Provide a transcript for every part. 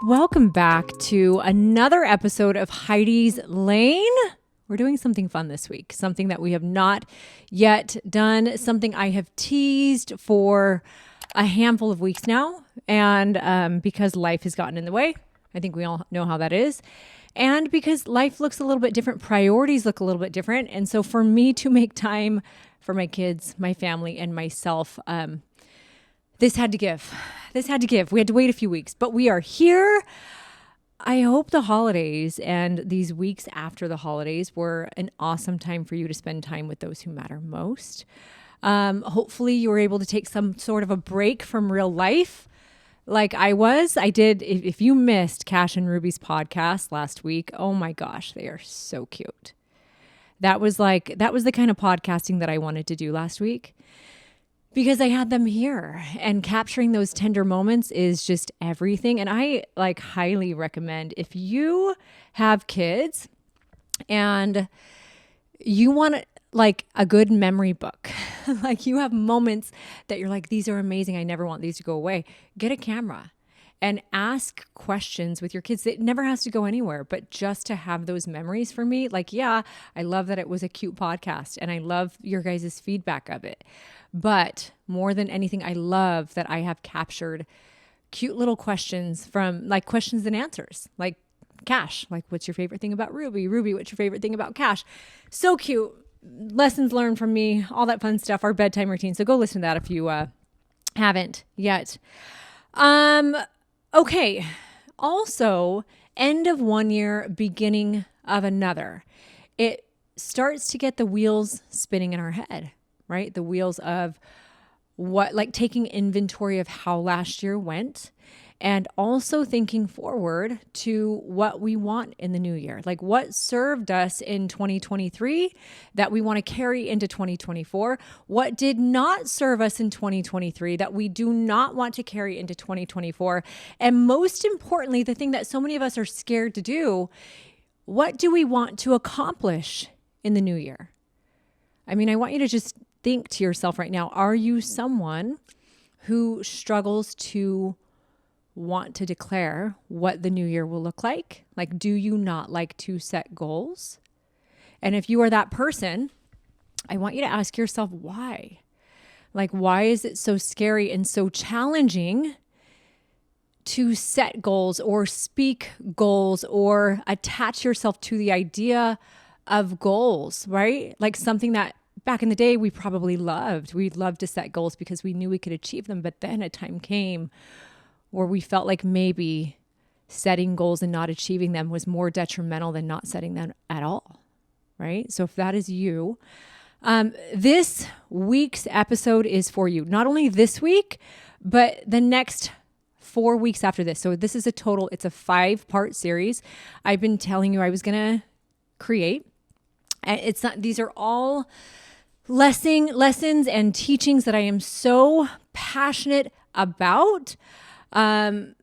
Welcome back to another episode of Heidi's Lane. We're doing something fun this week, something that we have not yet done, something I have teased for a handful of weeks now. And because life has gotten in the way, I think we all know how that is. And because life looks a little bit different, priorities look a little bit different. And so for me to make time for my kids, my family, and myself, this had to give. We had to wait a few weeks, but we are here. I hope the holidays and these weeks after the holidays were an awesome time for you to spend time with those who matter most. Hopefully you were able to take some sort of a break from real life like I was. I did. If you missed Cash and Ruby's podcast last week, oh my gosh, they are so cute. That was the kind of podcasting that I wanted to do last week. Because I had them here, and capturing those tender moments is just everything. And I highly recommend, if you have kids and you want a good memory book, like you have moments that you're like, these are amazing, I never want these to go away. Get a camera and ask questions with your kids. It never has to go anywhere, but just to have those memories for me, I love that it was a cute podcast and I love your guys' feedback of it. But more than anything, I love that I have captured cute little questions from questions and answers, like Cash, what's your favorite thing about Ruby? Ruby, what's your favorite thing about Cash? So cute. Lessons learned from me, all that fun stuff, our bedtime routine. So go listen to that if you haven't yet. Okay. Also, end of one year, beginning of another. It starts to get the wheels spinning in our head, right? The wheels of taking inventory of how last year went, and also thinking forward to what we want in the new year. What served us in 2023 that we want to carry into 2024? What did not serve us in 2023 that we do not want to carry into 2024? And most importantly, the thing that so many of us are scared to do, what do we want to accomplish in the new year? I mean, I want you to just think to yourself right now, are you someone who struggles to want to declare what the new year will look like? Do you not like to set goals? And if you are that person, I want you to ask yourself why. Why is it so scary and so challenging to set goals or speak goals or attach yourself to the idea of goals, right? Something that back in the day we probably loved. We loved to set goals because we knew we could achieve them. But then a time came where we felt like maybe setting goals and not achieving them was more detrimental than not setting them at all, right? So if that is you, this week's episode is for you. Not only this week, but the next 4 weeks after this. So this is it's a 5-part series I've been telling you I was going to create. And these are all lessons and teachings that I am so passionate about. And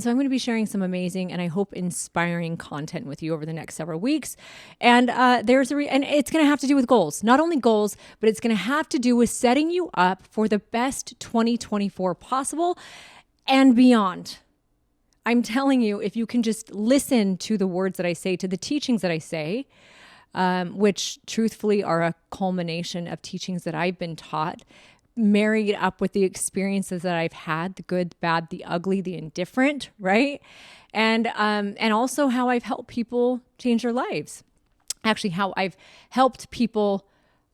so I'm going to be sharing some amazing and I hope inspiring content with you over the next several weeks. And and it's going to have to do with goals, not only goals, but it's going to have to do with setting you up for the best 2024 possible and beyond. I'm telling you, if you can just listen to the words that I say, to the teachings that I say, which truthfully are a culmination of teachings that I've been taught, married up with the experiences that I've had, the good, bad, the ugly, the indifferent, right? And also how I've helped people change their lives. Actually, how I've helped people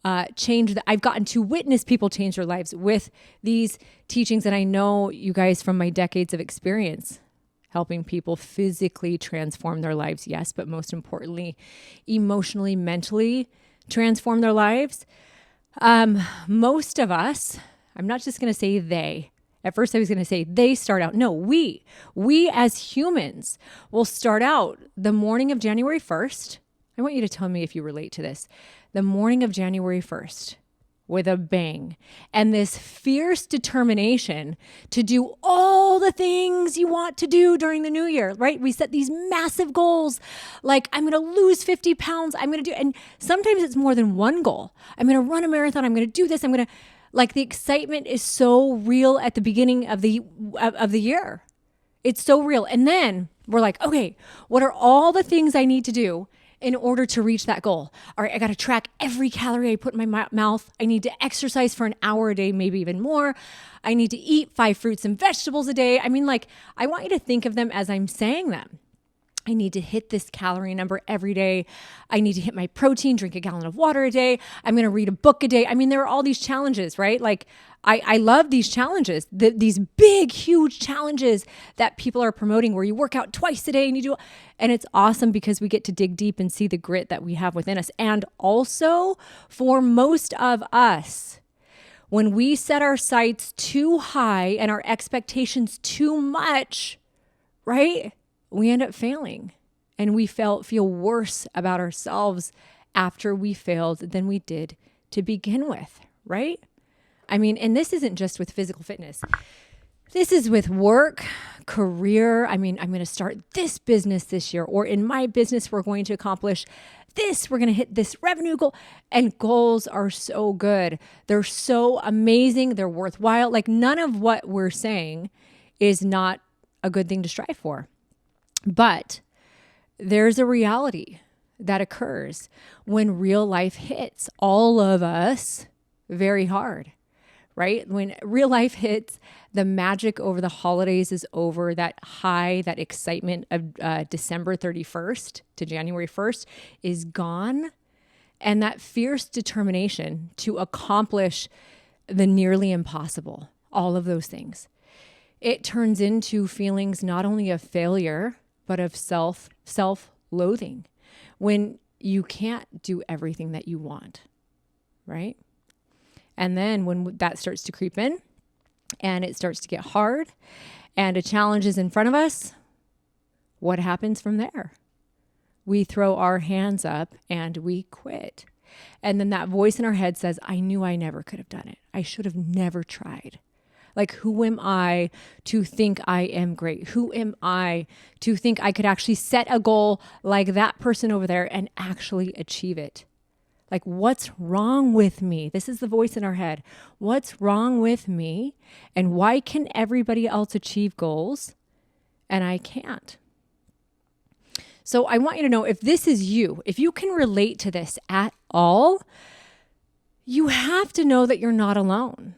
I've gotten to witness people change their lives with these teachings. And I know you guys from my decades of experience, helping people physically transform their lives, yes, but most importantly, emotionally, mentally transform their lives. Most of us, I'm not just going to say they. At first I was going to say they start out. No, we as humans will start out the morning of January 1st. I want you to tell me if you relate to this. The morning of January 1st with a bang and this fierce determination to do all the things you want to do during the new year, right? We set these massive goals, like I'm going to lose 50 pounds. I'm going to do, and sometimes it's more than one goal. I'm going to run a marathon. I'm going to do this. I'm going to, the excitement is so real at the beginning of the year. It's so real. And then We're like, okay, what are all the things I need to do in order to reach that goal? All right, I got to track every calorie I put in my mouth. I need to exercise for an hour a day, maybe even more. I need to eat 5 fruits and vegetables a day. I mean, like, I want you to think of them as I'm saying them. I need to hit this calorie number every day. I need to hit my protein, drink a gallon of water a day. I'm going to read a book a day. I mean, there are all these challenges, right? Like, I love these challenges, these big, huge challenges that people are promoting where you work out twice a day and you do, and it's awesome because we get to dig deep and see the grit that we have within us. And also for most of us, when we set our sights too high and our expectations too much, right? We end up failing, and we feel worse about ourselves after we failed than we did to begin with, right? I mean, and this isn't just with physical fitness. This is with work, career. I mean, I'm going to start this business this year, or in my business, we're going to accomplish this. We're going to hit this revenue goal. And goals are so good. They're so amazing. They're worthwhile. Like, none of what we're saying is not a good thing to strive for. But there's a reality that occurs when real life hits all of us very hard, right? When real life hits, the magic over the holidays is over. That high, that excitement of December 31st to January 1st is gone. And that fierce determination to accomplish the nearly impossible, all of those things, it turns into feelings not only of failure, but of self-loathing when you can't do everything that you want, right? And then when that starts to creep in and it starts to get hard and a challenge is in front of us, what happens from there? We throw our hands up and we quit. And then that voice in our head says, I knew I never could have done it. I should have never tried. Like, who am I to think I am great? Who am I to think I could actually set a goal like that person over there and actually achieve it? Like, what's wrong with me? This is the voice in our head. What's wrong with me? And why can everybody else achieve goals and I can't? So I want you to know, if this is you, if you can relate to this at all, you have to know that you're not alone.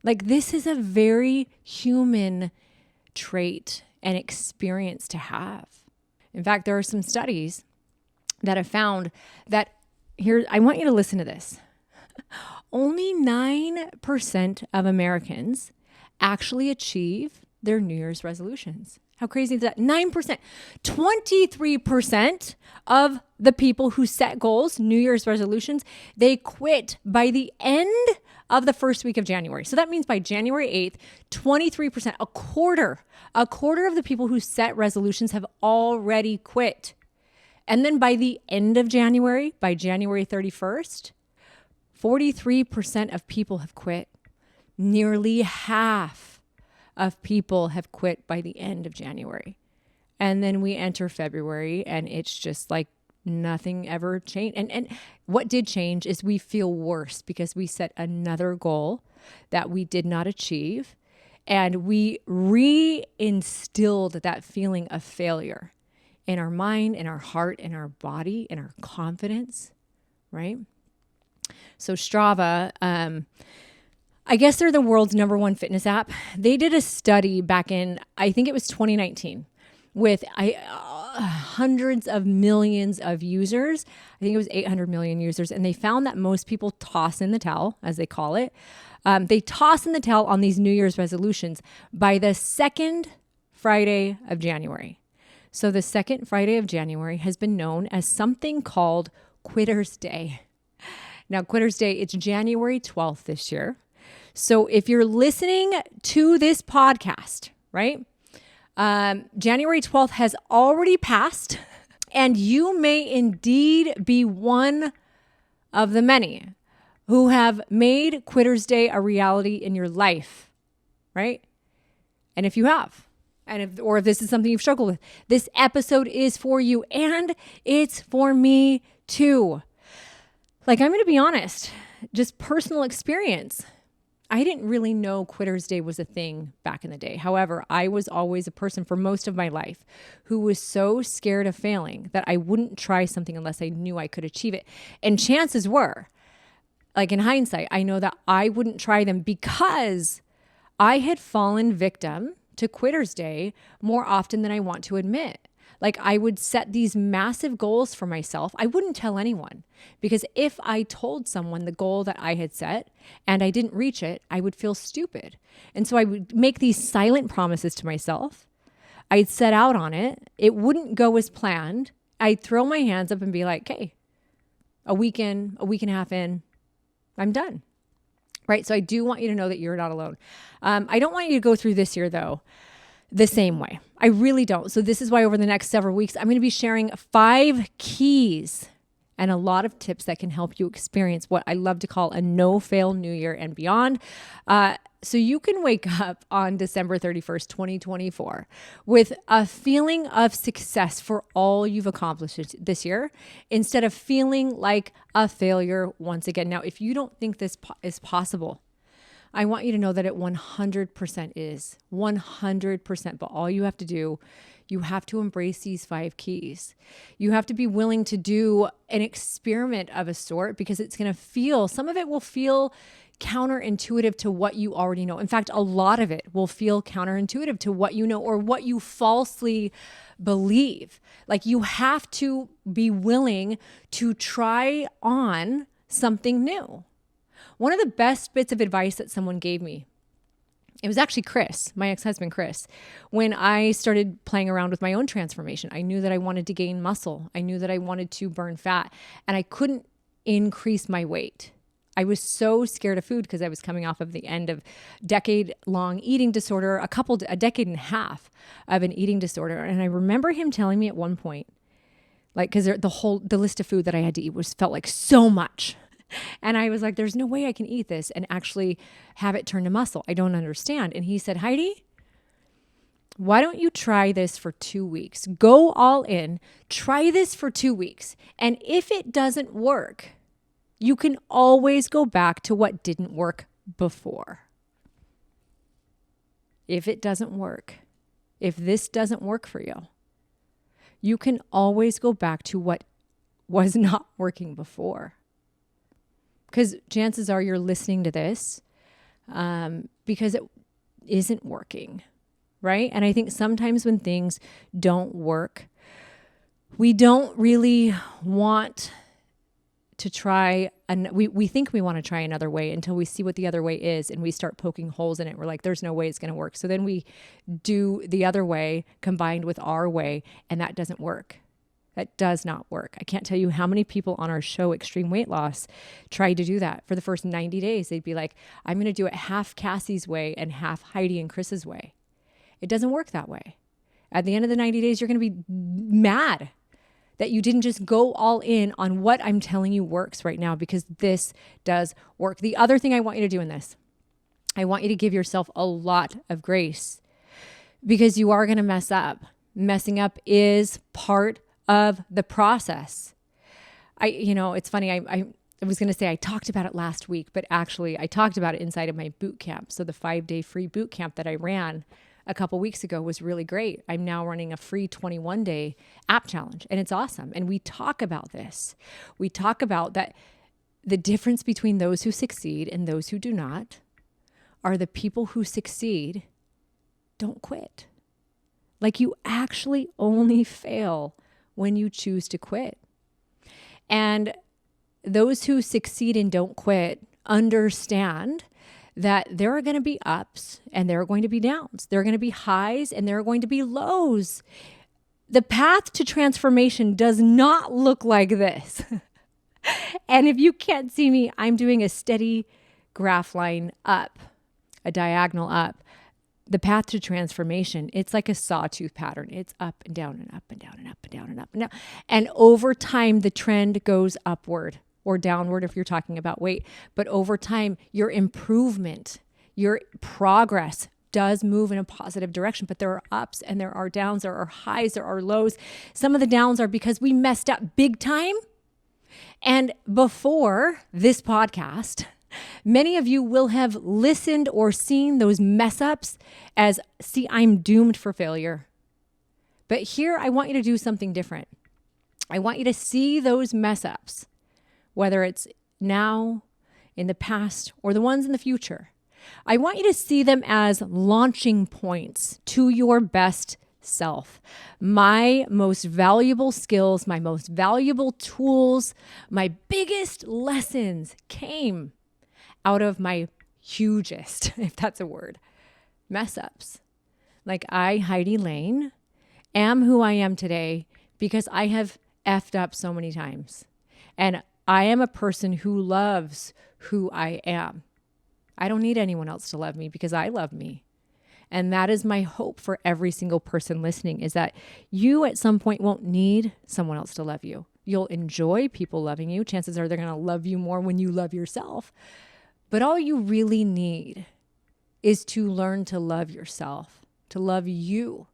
Like, this is a very human trait and experience to have. In fact, there are some studies that have found that, here, I want you to listen to this. Only 9% of Americans actually achieve their New Year's resolutions. How crazy is that? 9%. 23% of the people who set goals, New Year's resolutions, they quit by the end of the first week of January. So that means by January 8th, 23%, a quarter of the people who set resolutions have already quit. And then by the end of January, by January 31st, 43% of people have quit. Nearly half of people have quit by the end of January. And then we enter February and it's just like nothing ever changed. And what did change is we feel worse because we set another goal that we did not achieve. And we reinstilled that feeling of failure in our mind, in our heart, in our body, in our confidence, right? So Strava, I guess they're the world's #1 fitness app. They did a study back in, I think it was 2019, with hundreds of millions of users. I think it was 800 million users. And they found that most people toss in the towel, as they call it. They toss in the towel on these New Year's resolutions by the second Friday of January. So the second Friday of January has been known as something called Quitter's Day. Now, Quitter's Day, it's January 12th this year. So if you're listening to this podcast, right, January 12th has already passed, and you may indeed be one of the many who have made Quitter's Day a reality in your life, right? And if you have, or if this is something you've struggled with, this episode is for you, and it's for me too. Like, I'm going to be honest, just personal experience. I didn't really know Quitter's Day was a thing back in the day. However, I was always a person for most of my life who was so scared of failing that I wouldn't try something unless I knew I could achieve it. And chances were, like in hindsight, I know that I wouldn't try them because I had fallen victim to Quitter's Day more often than I want to admit. Like I would set these massive goals for myself. I wouldn't tell anyone because if I told someone the goal that I had set and I didn't reach it, I would feel stupid. And so I would make these silent promises to myself. I'd set out on it. It wouldn't go as planned. I'd throw my hands up and be like, okay, a week and a half in, I'm done. Right? So I do want you to know that you're not alone. I don't want you to go through this year though the same way. I really don't. So this is why over the next several weeks, I'm going to be sharing 5 keys and a lot of tips that can help you experience what I love to call a no-fail New Year and beyond. So you can wake up on December 31st, 2024 with a feeling of success for all you've accomplished this year instead of feeling like a failure once again. Now, if you don't think this is possible, I want you to know that it 100% is 100%. But all you have to do, you have to embrace these 5 keys. You have to be willing to do an experiment of a sort because it's going to feel, some of it will feel counterintuitive to what you already know. In fact, a lot of it will feel counterintuitive to what you know or what you falsely believe. Like you have to be willing to try on something new. One of the best bits of advice that someone gave me, it was actually Chris, my ex-husband Chris, when I started playing around with my own transformation. I knew that I wanted to gain muscle. I knew that I wanted to burn fat, and I couldn't increase my weight. I was so scared of food because I was coming off of the end of decade-long eating disorder, a decade and a half of an eating disorder. And I remember him telling me at one point, like, because the list of food that I had to eat felt like so much. And I was like, there's no way I can eat this and actually have it turn to muscle. I don't understand. And he said, Heidi, why don't you try this for 2 weeks? Go all in, try this for 2 weeks. And if it doesn't work, you can always go back to what didn't work before. If it doesn't work, if this doesn't work for you, you can always go back to what was not working before. Because chances are you're listening to this because it isn't working, right? And I think sometimes when things don't work, we don't really want to try, and we think we want to try another way until we see what the other way is and we start poking holes in it. We're like, there's no way it's going to work. So then we do the other way combined with our way, and that doesn't work. That does not work. I can't tell you how many people on our show, Extreme Weight Loss, tried to do that. For the first 90 days, they'd be like, I'm going to do it half Cassie's way and half Heidi and Chris's way. It doesn't work that way. At the end of the 90 days, you're going to be mad that you didn't just go all in on what I'm telling you works right now, because this does work. The other thing I want you to do in this, I want you to give yourself a lot of grace because you are going to mess up. Messing up is part of the process. It's funny. I was going to say I talked about it last week, but actually I talked about it inside of my boot camp. So the 5-day free boot camp that I ran a couple weeks ago was really great. I'm now running a free 21-day app challenge, and it's awesome. And we talk about this. We talk about that the difference between those who succeed and those who do not are the people who succeed don't quit. Like you actually only fail when you choose to quit. And those who succeed and don't quit understand that there are going to be ups and there are going to be downs. There are going to be highs and there are going to be lows. The path to transformation does not look like this. And if you can't see me, I'm doing a steady graph line up, a diagonal up. The path to transformation, it's like a sawtooth pattern. It's up and down and up and down and up and down and up and down. And over time, the trend goes upward or downward if you're talking about weight. But over time, your improvement, your progress does move in a positive direction. But there are ups and there are downs, there are highs, there are lows. Some of the downs are because we messed up big time. And before this podcast, Many of you will have listened or seen those mess ups as, see, I'm doomed for failure. But here, I want you to do something different. I want you to see those mess ups, whether it's now, in the past, or the ones in the future. I want you to see them as launching points to your best self. My most valuable skills, my most valuable tools, my biggest lessons came out of my hugest, if that's a word, mess ups. Like I, Heidi Lane, am who I am today because I have effed up so many times. And I am a person who loves who I am. I don't need anyone else to love me because I love me. And that is my hope for every single person listening, is that you at some point won't need someone else to love you. You'll enjoy people loving you. Chances are they're going to love you more when you love yourself. But all you really need is to learn to love yourself, to love you,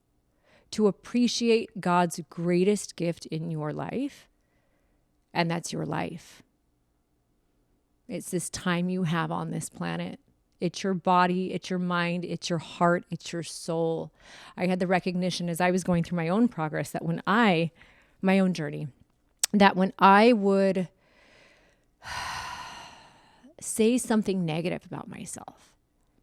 to appreciate God's greatest gift in your life. And that's your life. It's this time you have on this planet. It's your body, it's your mind, it's your heart, it's your soul. I had the recognition as I was going through my own progress that my own journey, that when I would say something negative about myself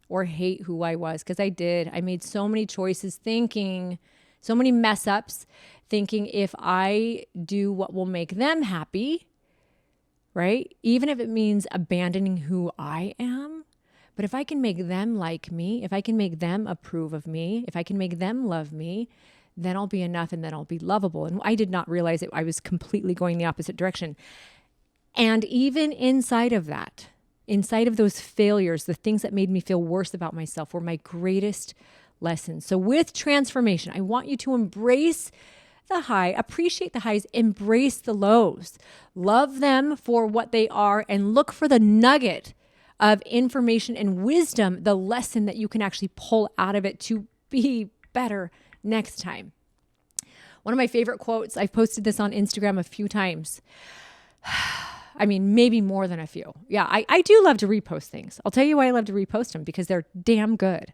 or hate who I was, because I made so many choices thinking, so many mess ups, thinking if I do what will make them happy, right? Even if it means abandoning who I am. But if I can make them like me, if I can make them approve of me, if I can make them love me, then I'll be enough and then I'll be lovable. And I did not realize it. I was completely going the opposite direction. And even inside of that, inside of those failures, the things that made me feel worse about myself were my greatest lessons. So with transformation, I want you to embrace the high, appreciate the highs, embrace the lows, love them for what they are, and look for the nugget of information and wisdom, the lesson that you can actually pull out of it to be better next time. One of my favorite quotes, I've posted this on Instagram a few times. I mean, maybe more than a few. Yeah, I do love to repost things. I'll tell you why I love to repost them, because they're damn good.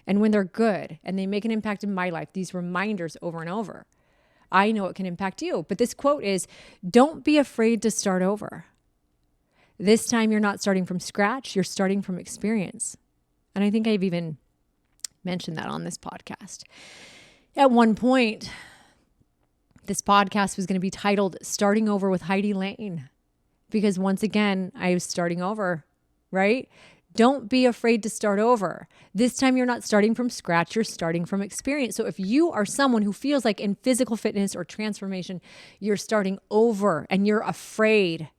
And when they're good and they make an impact in my life, these reminders over and over, I know it can impact you. But this quote is, don't be afraid to start over. This time you're not starting from scratch, you're starting from experience. And I think I've even mentioned that on this podcast. At one point, this podcast was going to be titled Starting Over with Heidi Lane, because once again, I was starting over, right? Don't be afraid to start over. This time you're not starting from scratch, you're starting from experience. So if you are someone who feels like in physical fitness or transformation, you're starting over and you're afraid,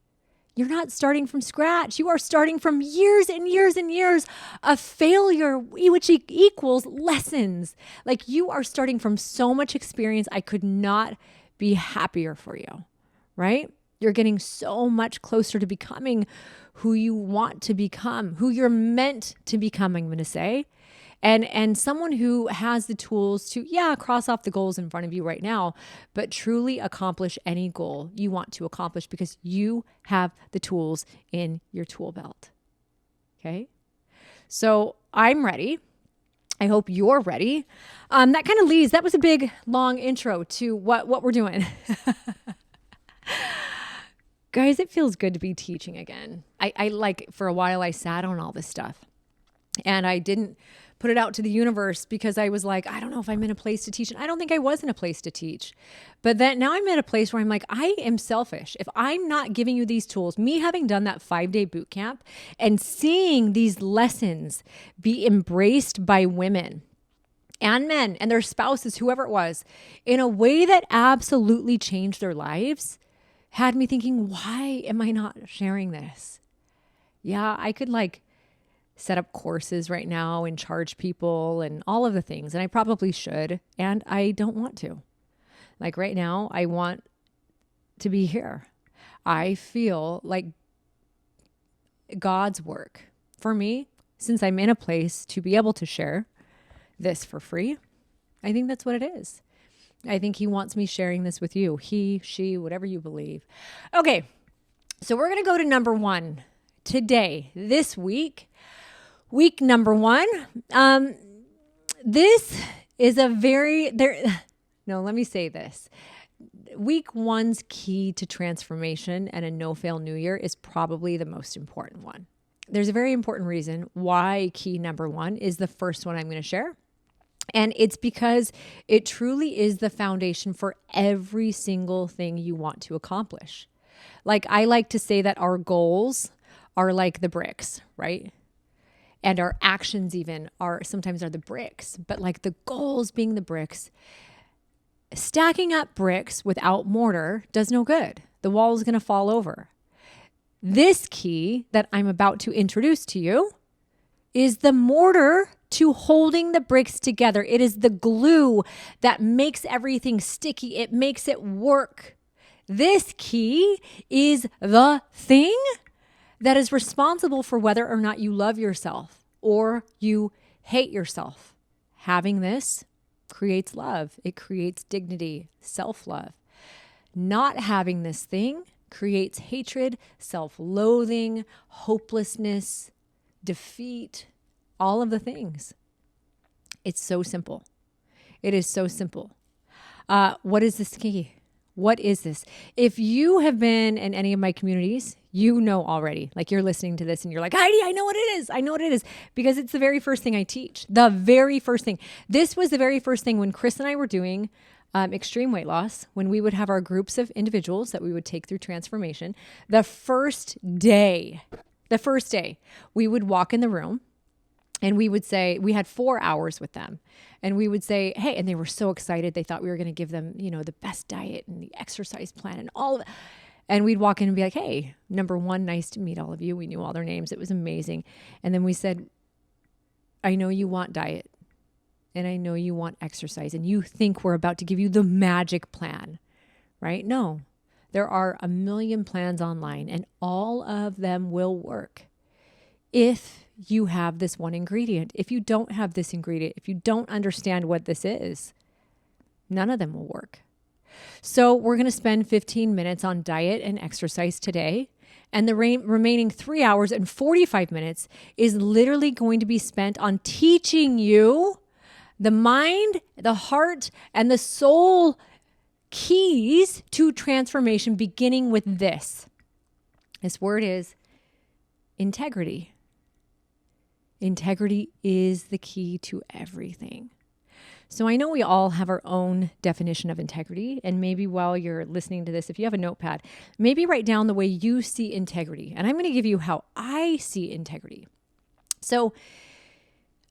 you're not starting from scratch. You are starting from years and years and years of failure, which equals lessons. Like, you are starting from so much experience. I could not be happier for you, right? You're getting so much closer to becoming who you want to become, who you're meant to become, I'm going to say. And someone who has the tools to, cross off the goals in front of you right now, but truly accomplish any goal you want to accomplish, because you have the tools in your tool belt. Okay? So I'm ready. I hope you're ready. That kind of leads, that was a big, long intro to what we're doing. Guys, it feels good to be teaching again. I like, for a while I sat on all this stuff and I didn't put it out to the universe because I was like, I don't know if I'm in a place to teach. And I don't think I was in a place to teach. But then now I'm at a place where I'm like, I am selfish. If I'm not giving you these tools, me having done that 5-day boot camp and seeing these lessons be embraced by women and men and their spouses, whoever it was, in a way that absolutely changed their lives, had me thinking, why am I not sharing this? Yeah, I could set up courses right now and charge people and all of the things. And I probably should. And I don't want to. Like right now, I want to be here. I feel like God's work for me, since I'm in a place to be able to share this for free, I think that's what it is. I think he wants me sharing this with you. He, she, whatever you believe. Okay. So we're going to go to number 1 today, this week number 1, this is a very, let me say this. Week 1's key to transformation and a no-fail new year is probably the most important one. There's a very important reason why key number 1 is the first one I'm going to share. And it's because it truly is the foundation for every single thing you want to accomplish. Like, I like to say that our goals are like the bricks, right? And our actions even sometimes are the bricks, but like the goals being the bricks. Stacking up bricks without mortar does no good. The wall is going to fall over. This key that I'm about to introduce to you is the mortar to holding the bricks together. It is the glue that makes everything sticky. It makes it work. This key is the thing that is responsible for whether or not you love yourself or you hate yourself. Having this creates love. It creates dignity, self-love. Not having this thing creates hatred, self-loathing, hopelessness, defeat, all of the things. It's so simple. It is so simple. What is this key? What is this? If you have been in any of my communities, you know already. Like, you're listening to this and you're like, Heidi, I know what it is. I know what it is. Because it's the very first thing I teach. The very first thing. This was the very first thing when Chris and I were doing extreme weight loss, when we would have our groups of individuals that we would take through transformation. The first day, we would walk in the room and we would say, we had 4 hours with them. And we would say, hey, and they were so excited. They thought we were going to give them, the best diet and the exercise plan and all of it. And we'd walk in and be like, hey, number 1, nice to meet all of you. We knew all their names. It was amazing. And then we said, I know you want diet and I know you want exercise and you think we're about to give you the magic plan, right? No, there are a million plans online and all of them will work if you have this one ingredient. If you don't have this ingredient, if you don't understand what this is, none of them will work. So we're going to spend 15 minutes on diet and exercise today. And the remaining 3 hours and 45 minutes is literally going to be spent on teaching you the mind, the heart, and the soul keys to transformation, beginning with this. This word is integrity. Integrity is the key to everything. So I know we all have our own definition of integrity. And maybe while you're listening to this, if you have a notepad, maybe write down the way you see integrity. And I'm going to give you how I see integrity. So,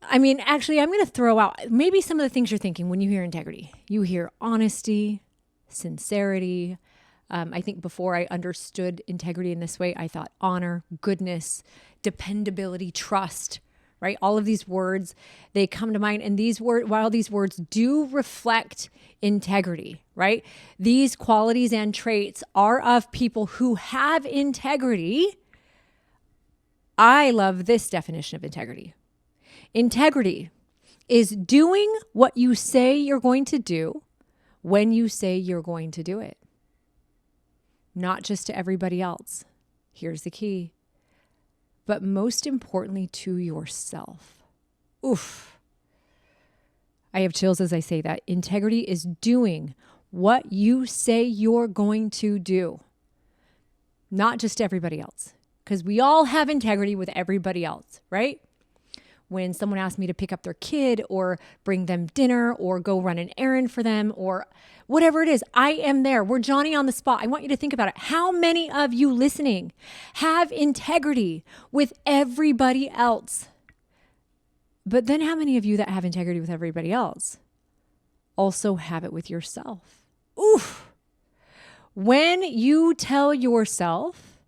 actually, I'm going to throw out maybe some of the things you're thinking when you hear integrity. You hear honesty, sincerity. I think before I understood integrity in this way, I thought honor, goodness, dependability, trust, right? All of these words, they come to mind. And while these words do reflect integrity, right? These qualities and traits are of people who have integrity. I love this definition of integrity. Integrity is doing what you say you're going to do when you say you're going to do it. Not just to everybody else. Here's the key. But most importantly, to yourself. Oof. I have chills as I say that. Integrity is doing what you say you're going to do. Not just everybody else. Because we all have integrity with everybody else, right? When someone asks me to pick up their kid or bring them dinner or go run an errand for them or whatever it is, I am there. We're Johnny on the spot. I want you to think about it. How many of you listening have integrity with everybody else? But then how many of you that have integrity with everybody else also have it with yourself? Oof. When you tell yourself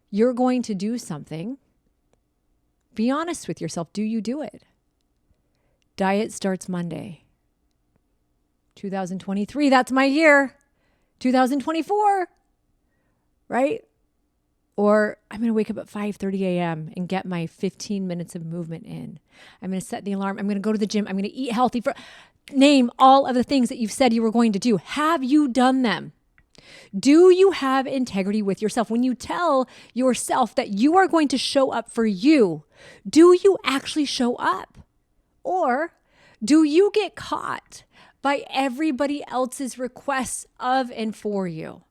you're going to do something, be honest with yourself. Do you do it? Diet starts Monday. 2023, that's my year. 2024, right? Or I'm going to wake up at 5:30 a.m. and get my 15 minutes of movement in. I'm going to set the alarm. I'm going to go to the gym. I'm going to eat healthy. Name all of the things that you've said you were going to do. Have you done them? Do you have integrity with yourself? When you tell yourself that you are going to show up for you, do you actually show up? Or do you get caught by everybody else's requests of and for you?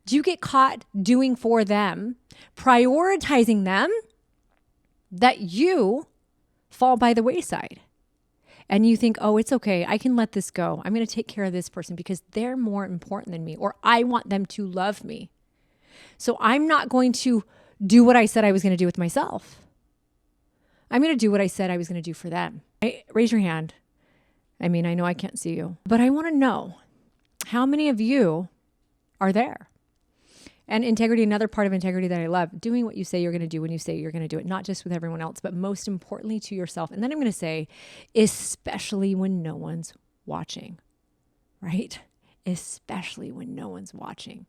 Do you get caught doing for them, prioritizing them, that you fall by the wayside? And you think, oh, it's okay. I can let this go. I'm going to take care of this person because they're more important than me, or I want them to love me. So I'm not going to do what I said I was going to do with myself. I'm going to do what I said I was going to do for them. Raise your hand. I mean, I know I can't see you, but I want to know how many of you are there. And integrity, another part of integrity that I love, doing what you say you're going to do when you say you're going to do it, not just with everyone else, but most importantly to yourself. And then I'm going to say, especially when no one's watching, right? Especially when no one's watching.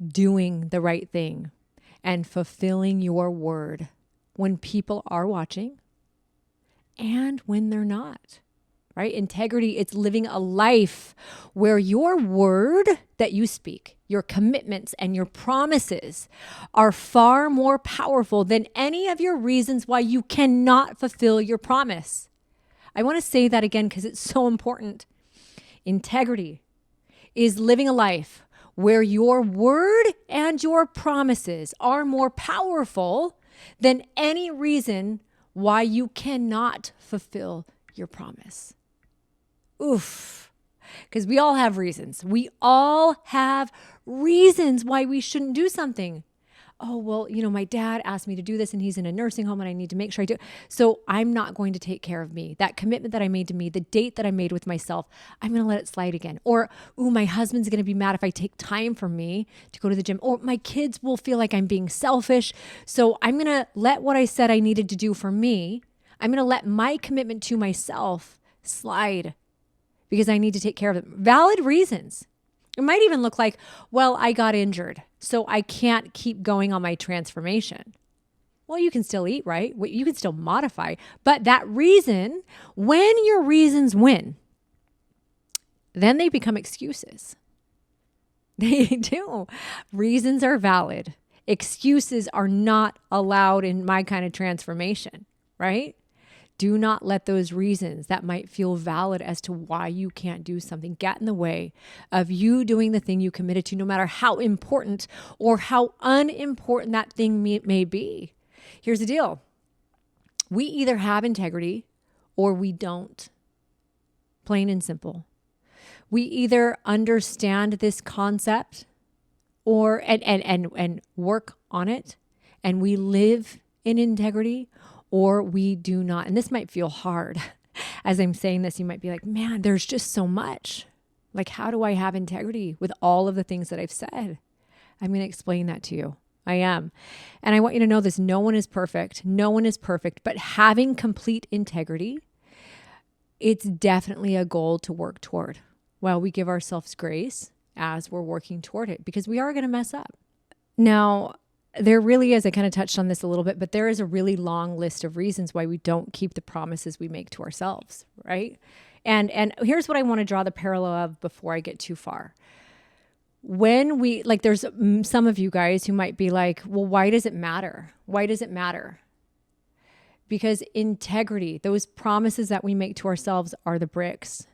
Doing the right thing and fulfilling your word when people are watching and when they're not. Right? Integrity, it's living a life where your word that you speak, your commitments and your promises are far more powerful than any of your reasons why you cannot fulfill your promise. I want to say that again because it's so important. Integrity is living a life where your word and your promises are more powerful than any reason why you cannot fulfill your promise. Oof. Because we all have reasons. We all have reasons why we shouldn't do something. Oh, well, my dad asked me to do this and he's in a nursing home and I need to make sure I do. So I'm not going to take care of me. That commitment that I made to me, the date that I made with myself, I'm going to let it slide again. Or, my husband's going to be mad if I take time from me to go to the gym. Or my kids will feel like I'm being selfish. So I'm going to let what I said I needed to do for me, I'm going to let my commitment to myself slide because I need to take care of them. Valid reasons. It might even look like, well, I got injured, so I can't keep going on my transformation. Well, you can still eat, right? You can still modify. But that reason, when your reasons win, then they become excuses. They do. Reasons are valid. Excuses are not allowed in my kind of transformation, right? Do not let those reasons that might feel valid as to why you can't do something get in the way of you doing the thing you committed to, no matter how important or how unimportant that thing may be. Here's the deal. We either have integrity or we don't. Plain and simple. We either understand this concept or and work on it and we live in integrity, or we do not. And this might feel hard. As I'm saying this, you might be like, man, there's just so much. Like, how do I have integrity with all of the things that I've said? I'm going to explain that to you. I am. And I want you to know this. No one is perfect. No one is perfect. But having complete integrity, it's definitely a goal to work toward. While we give ourselves grace as we're working toward it, because we are going to mess up. Now, there really is, I kind of touched on this a little bit, but there is a really long list of reasons why we don't keep the promises we make to ourselves, right? And here's what I want to draw the parallel of before I get too far. When we, there's some of you guys who might be like, well, why does it matter? Why does it matter? Because integrity, those promises that we make to ourselves are the bricks.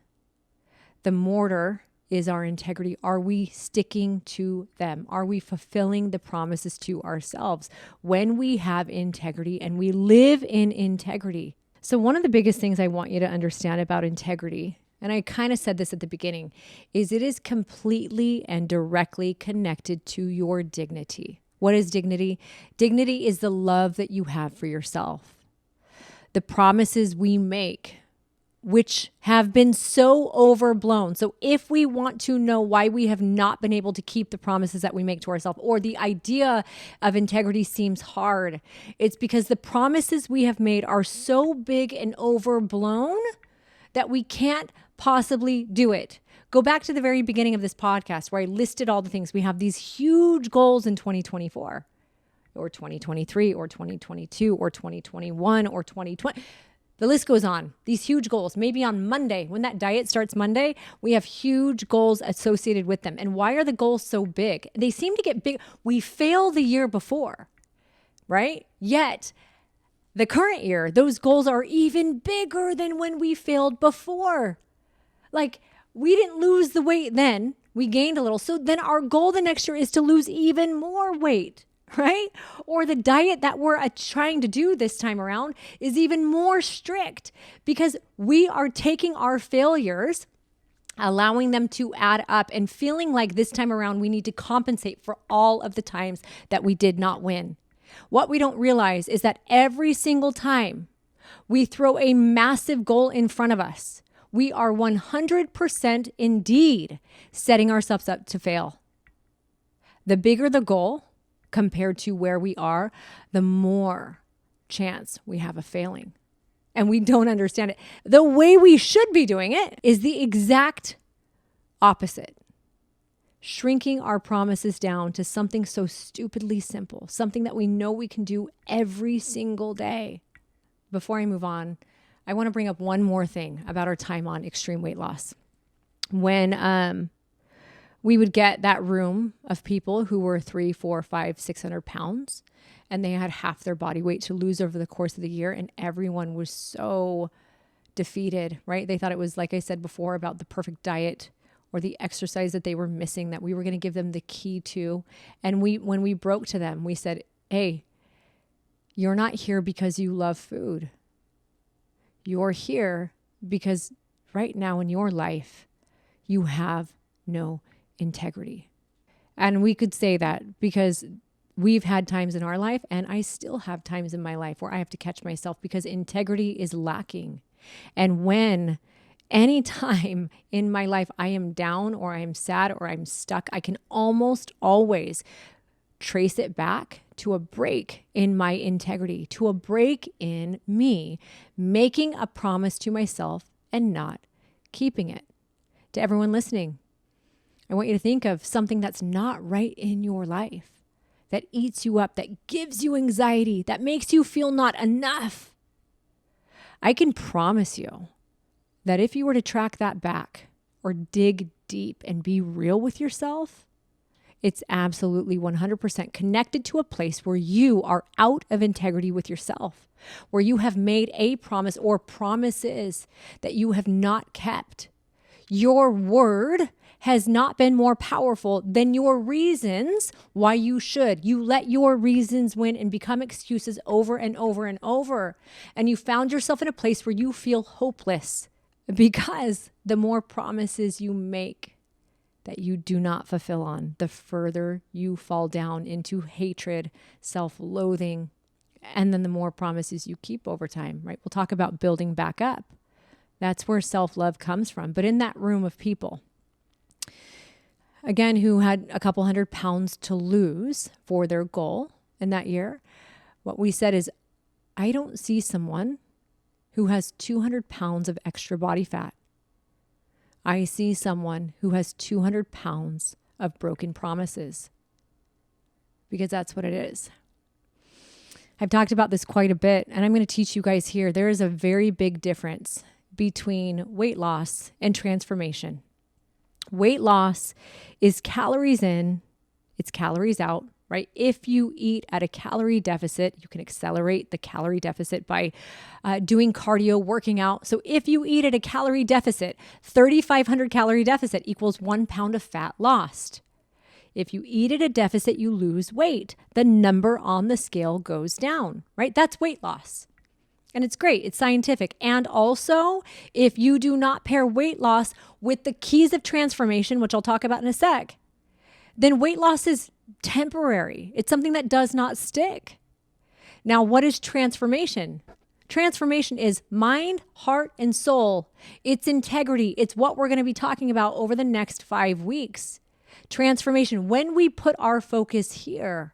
The mortar is our integrity. Are we sticking to them? Are we fulfilling the promises to ourselves? When we have integrity and we live in integrity. So one of the biggest things I want you to understand about integrity, and I kind of said this at the beginning, is it is completely and directly connected to your dignity. What is dignity? Dignity is the love that you have for yourself. The promises we make, which have been so overblown. So if we want to know why we have not been able to keep the promises that we make to ourselves, or the idea of integrity seems hard, it's because the promises we have made are so big and overblown that we can't possibly do it. Go back to the very beginning of this podcast where I listed all the things. We have these huge goals in 2024 or 2023 or 2022 or 2021 or 2020. The list goes on. These huge goals, maybe on Monday, when that diet starts Monday, we have huge goals associated with them. And why are the goals so big? They seem to get big. We fail the year before, right? Yet the current year, those goals are even bigger than when we failed before. Like, we didn't lose the weight then, we gained a little. So then our goal the next year is to lose even more weight, right? Or the diet that we're trying to do this time around is even more strict because we are taking our failures, allowing them to add up and feeling like this time around we need to compensate for all of the times that we did not win. What we don't realize is that every single time we throw a massive goal in front of us, we are 100% indeed setting ourselves up to fail. The bigger the goal compared to where we are, the more chance we have of failing. And we don't understand it. The way we should be doing it is the exact opposite. Shrinking our promises down to something so stupidly simple, something that we know we can do every single day. Before I move on, I want to bring up one more thing about our time on extreme weight loss. When we would get that room of people who were 300, 400, 500, 600 pounds, and they had half their body weight to lose over the course of the year, and everyone was so defeated, right? They thought it was, like I said before, about the perfect diet or the exercise that they were missing that we were going to give them the key to. And when we broke to them, we said, hey, you're not here because you love food. You're here because right now in your life, you have no integrity. And we could say that because we've had times in our life, and I still have times in my life where I have to catch myself because integrity is lacking. And when any time in my life I am down or I'm sad or I'm stuck, I can almost always trace it back to a break in my integrity, to a break in me making a promise to myself and not keeping it. To everyone listening, I want you to think of something that's not right in your life, that eats you up, that gives you anxiety, that makes you feel not enough. I can promise you that if you were to track that back or dig deep and be real with yourself, it's absolutely 100% connected to a place where you are out of integrity with yourself, where you have made a promise or promises that you have not kept. Your word has not been more powerful than your reasons why you should. You let your reasons win and become excuses over and over and over. And you found yourself in a place where you feel hopeless because the more promises you make that you do not fulfill on, the further you fall down into hatred, self-loathing, and then the more promises you keep over time, right? We'll talk about building back up. That's where self-love comes from. But in that room of people, again, who had a couple 100 pounds to lose for their goal in that year, what we said is, I don't see someone who has 200 pounds of extra body fat. I see someone who has 200 pounds of broken promises, because that's what it is. I've talked about this quite a bit, and I'm going to teach you guys here. There is a very big difference between weight loss and transformation. Weight loss is calories in, it's calories out, right? If you eat at a calorie deficit, you can accelerate the calorie deficit by doing cardio, working out. So if you eat at a calorie deficit, 3,500 calorie deficit equals 1 pound of fat lost. If you eat at a deficit, you lose weight. The number on the scale goes down, right? That's weight loss. And it's great. It's scientific. And also, if you do not pair weight loss with the keys of transformation, which I'll talk about in a sec, then weight loss is temporary. It's something that does not stick. Now, what is transformation? Transformation is mind, heart, and soul. It's integrity. It's what we're going to be talking about over the next 5 weeks. Transformation, when we put our focus here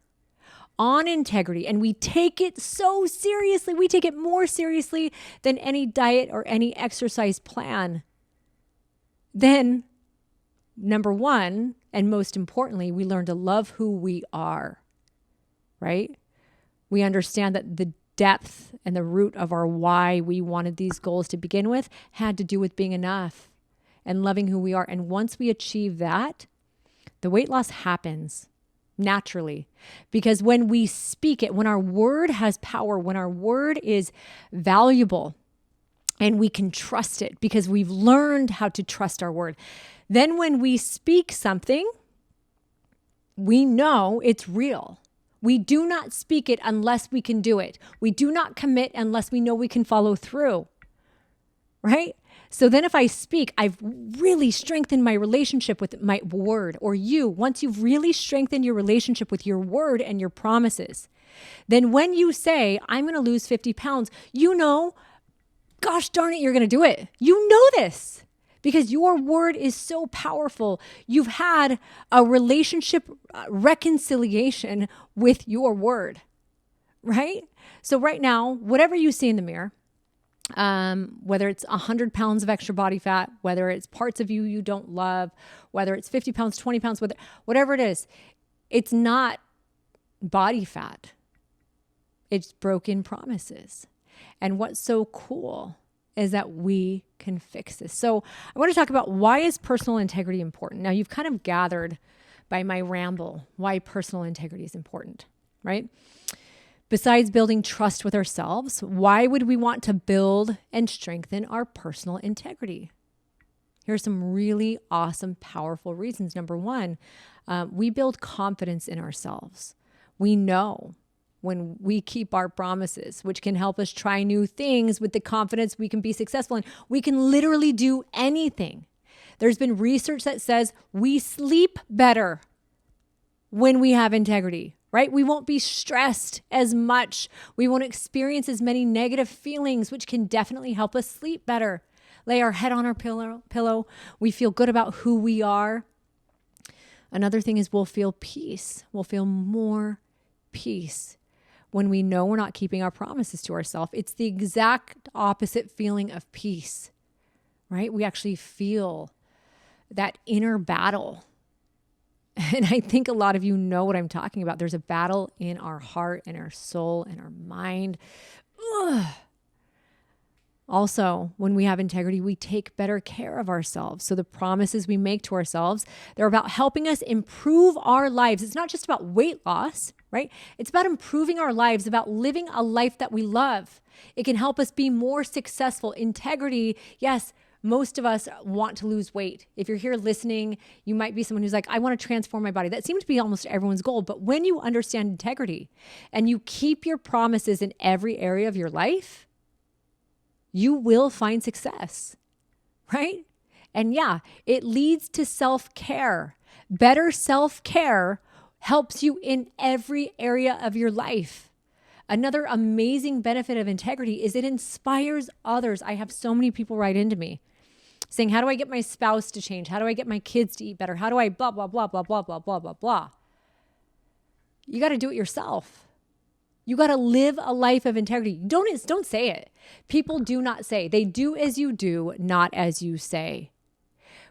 on integrity and we take it so seriously, we take it more seriously than any diet or any exercise plan, then number one, and most importantly, we learn to love who we are, right? We understand that the depth and the root of our why we wanted these goals to begin with had to do with being enough and loving who we are. And once we achieve that, the weight loss happens naturally, because when we speak it, when our word has power, when our word is valuable and we can trust it because we've learned how to trust our word, then when we speak something, we know it's real. We do not speak it unless we can do it. We do not commit unless we know we can follow through, right? So then if I speak, I've really strengthened my relationship with my word. Or once you've really strengthened your relationship with your word and your promises, then when you say, I'm going to lose 50 pounds, gosh darn it, you're going to do it. You know this because your word is so powerful. You've had a relationship reconciliation with your word, right? So right now, whatever you see in the mirror, whether it's 100 pounds of extra body fat, whether it's parts of you don't love, whether it's 50 pounds, 20 pounds, whatever it is, it's not body fat. It's broken promises. And what's so cool is that we can fix this. So I want to talk about, why is personal integrity important? Now, you've kind of gathered by my ramble why personal integrity is important, right? Besides building trust with ourselves, why would we want to build and strengthen our personal integrity? Here's some really awesome, powerful reasons. Number one, we build confidence in ourselves. We know when we keep our promises, which can help us try new things with the confidence we can be successful in. We can literally do anything. There's been research that says we sleep better when we have integrity, right? We won't be stressed as much. We won't experience as many negative feelings, which can definitely help us sleep better. Lay our head on our pillow. We feel good about who we are. Another thing is we'll feel peace. We'll feel more peace when we know we're not keeping our promises to ourselves. It's the exact opposite feeling of peace, right? We actually feel that inner battle. And I think a lot of you know what I'm talking about. There's a battle in our heart and our soul and our mind. Ugh. Also, when we have integrity, we take better care of ourselves. So the promises we make to ourselves, they're about helping us improve our lives. It's not just about weight loss, right? It's about improving our lives, about living a life that we love. It can help us be more successful. Integrity, yes, most of us want to lose weight. If you're here listening, you might be someone who's like, I want to transform my body. That seems to be almost everyone's goal. But when you understand integrity and you keep your promises in every area of your life, you will find success, right? And yeah, it leads to self-care. Better self-care helps you in every area of your life. Another amazing benefit of integrity is it inspires others. I have so many people write into me saying, how do I get my spouse to change? How do I get my kids to eat better? How do I blah, blah, blah, blah, blah, blah, blah, blah, blah. You got to do it yourself. You got to live a life of integrity. Don't say it. People do not say. They do as you do, not as you say.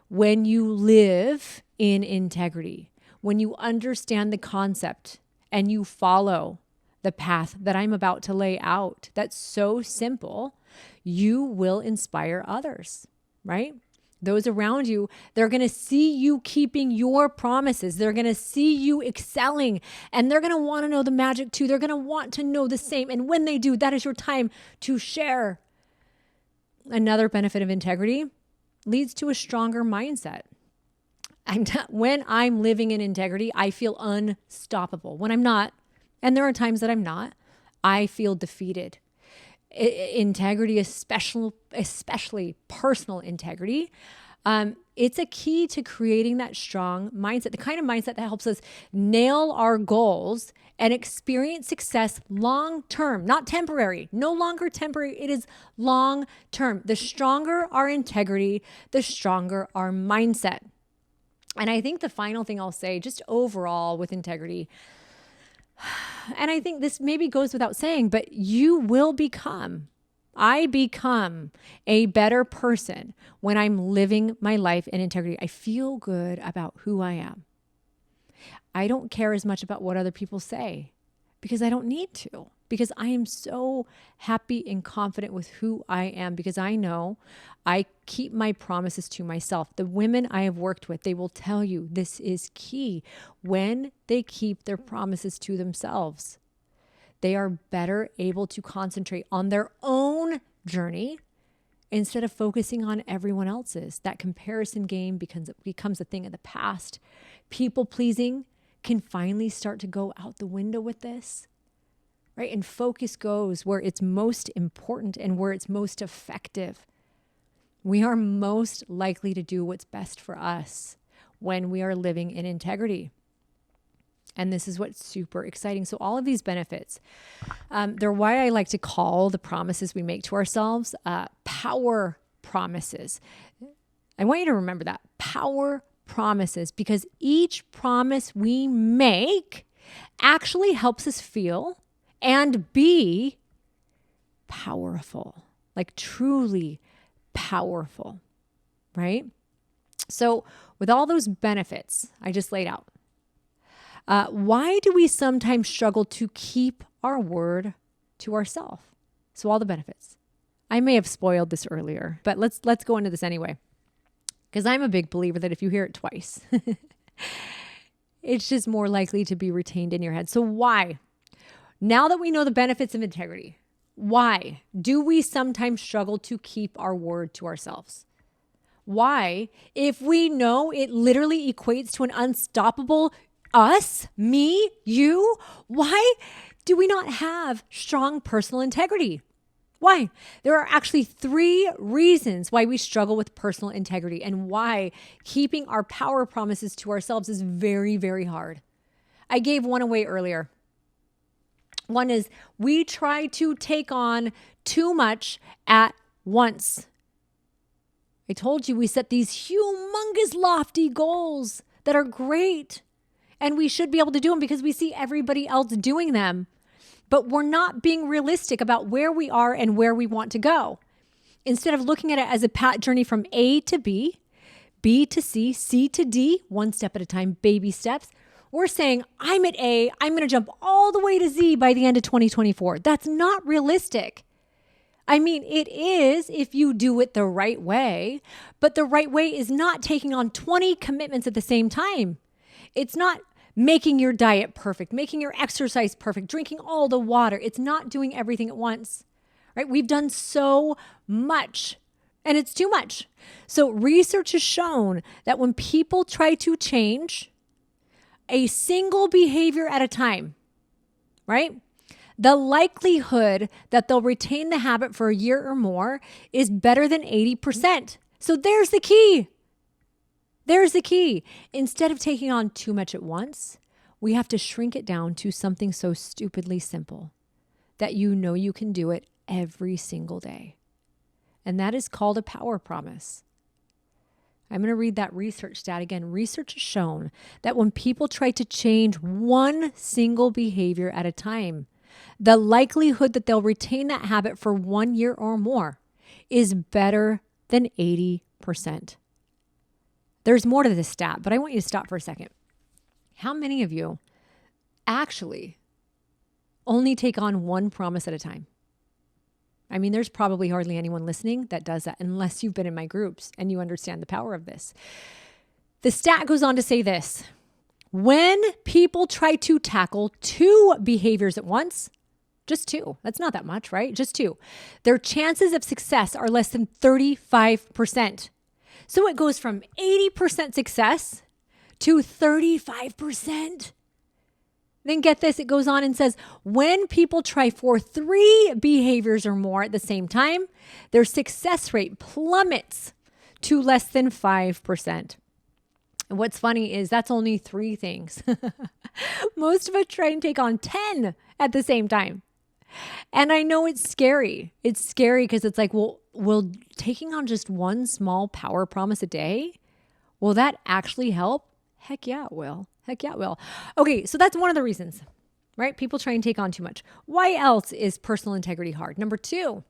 When you live in integrity, when you understand the concept and you follow the path that I'm about to lay out, that's so simple, you will inspire others, right? Those around you, they're going to see you keeping your promises. They're going to see you excelling, and they're going to want to know the magic too. They're going to want to know the same. And when they do, that is your time to share. Another benefit of integrity leads to a stronger mindset. When I'm living in integrity, I feel unstoppable. When I'm not, and there are times that I'm not, I feel defeated. Integrity, especially personal integrity, it's a key to creating that strong mindset, the kind of mindset that helps us nail our goals and experience success long-term, not temporary, no longer temporary. It is long-term. The stronger our integrity, the stronger our mindset. And I think the final thing I'll say, just overall with integrity, and I think this maybe goes without saying, but I become a better person when I'm living my life in integrity. I feel good about who I am. I don't care as much about what other people say. because I don't need to, because I am so happy and confident with who I am, because I know I keep my promises to myself. The women I have worked with, they will tell you this is key. When they keep their promises to themselves, they are better able to concentrate on their own journey instead of focusing on everyone else's. That comparison game becomes a thing of the past. People pleasing can finally start to go out the window with this, right? And focus goes where it's most important and where it's most effective. We are most likely to do what's best for us when we are living in integrity. And this is what's super exciting. So all of these benefits, they're why I like to call the promises we make to ourselves power promises. I want you to remember that, power promises, because each promise we make actually helps us feel and be powerful, like truly powerful, right? So with all those benefits I just laid out, why do we sometimes struggle to keep our word to ourselves? So all the benefits. I may have spoiled this earlier, but let's go into this anyway. Because I'm a big believer that if you hear it twice, it's just more likely to be retained in your head. So why? Now that we know the benefits of integrity, why do we sometimes struggle to keep our word to ourselves? Why, if we know it literally equates to an unstoppable us, me, you, why do we not have strong personal integrity? Why? There are actually 3 reasons why we struggle with personal integrity and why keeping our power promises to ourselves is very, very hard. I gave one away earlier. One is we try to take on too much at once. I told you we set these humongous lofty goals that are great. And we should be able to do them because we see everybody else doing them. But we're not being realistic about where we are and where we want to go. Instead of looking at it as a path journey from A to B, B to C, C to D, one step at a time, baby steps, we're saying, I'm at A, I'm going to jump all the way to Z by the end of 2024. That's not realistic. I mean, it is if you do it the right way, but the right way is not taking on 20 commitments at the same time. It's not making your diet perfect, making your exercise perfect, drinking all the water. It's not doing everything at once, right? We've done so much and it's too much. So research has shown that when people try to change a single behavior at a time, right? The likelihood that they'll retain the habit for a year or more is better than 80%. So there's the key. There's the key. Instead of taking on too much at once, we have to shrink it down to something so stupidly simple that you know you can do it every single day. And that is called a power promise. I'm going to read that research stat again. Research has shown that when people try to change one single behavior at a time, the likelihood that they'll retain that habit for 1 year or more is better than 80%. There's more to this stat, but I want you to stop for a second. How many of you actually only take on one promise at a time? I mean, there's probably hardly anyone listening that does that unless you've been in my groups and you understand the power of this. The stat goes on to say this: when people try to tackle 2 behaviors at once, just 2, that's not that much, right? Just 2. Their chances of success are less than 35%. So it goes from 80% success to 35%. Then get this, it goes on and says, when people try for 3 behaviors or more at the same time, their success rate plummets to less than 5%. And what's funny is that's only 3 things. Most of us try and take on 10 at the same time. And I know it's scary. It's scary because it's like, well, will taking on just one small power promise a day, will that actually help? Heck yeah, it will. Heck yeah, it will. Okay, so that's one of the reasons, right? People try and take on too much. Why else is personal integrity hard? Number 2,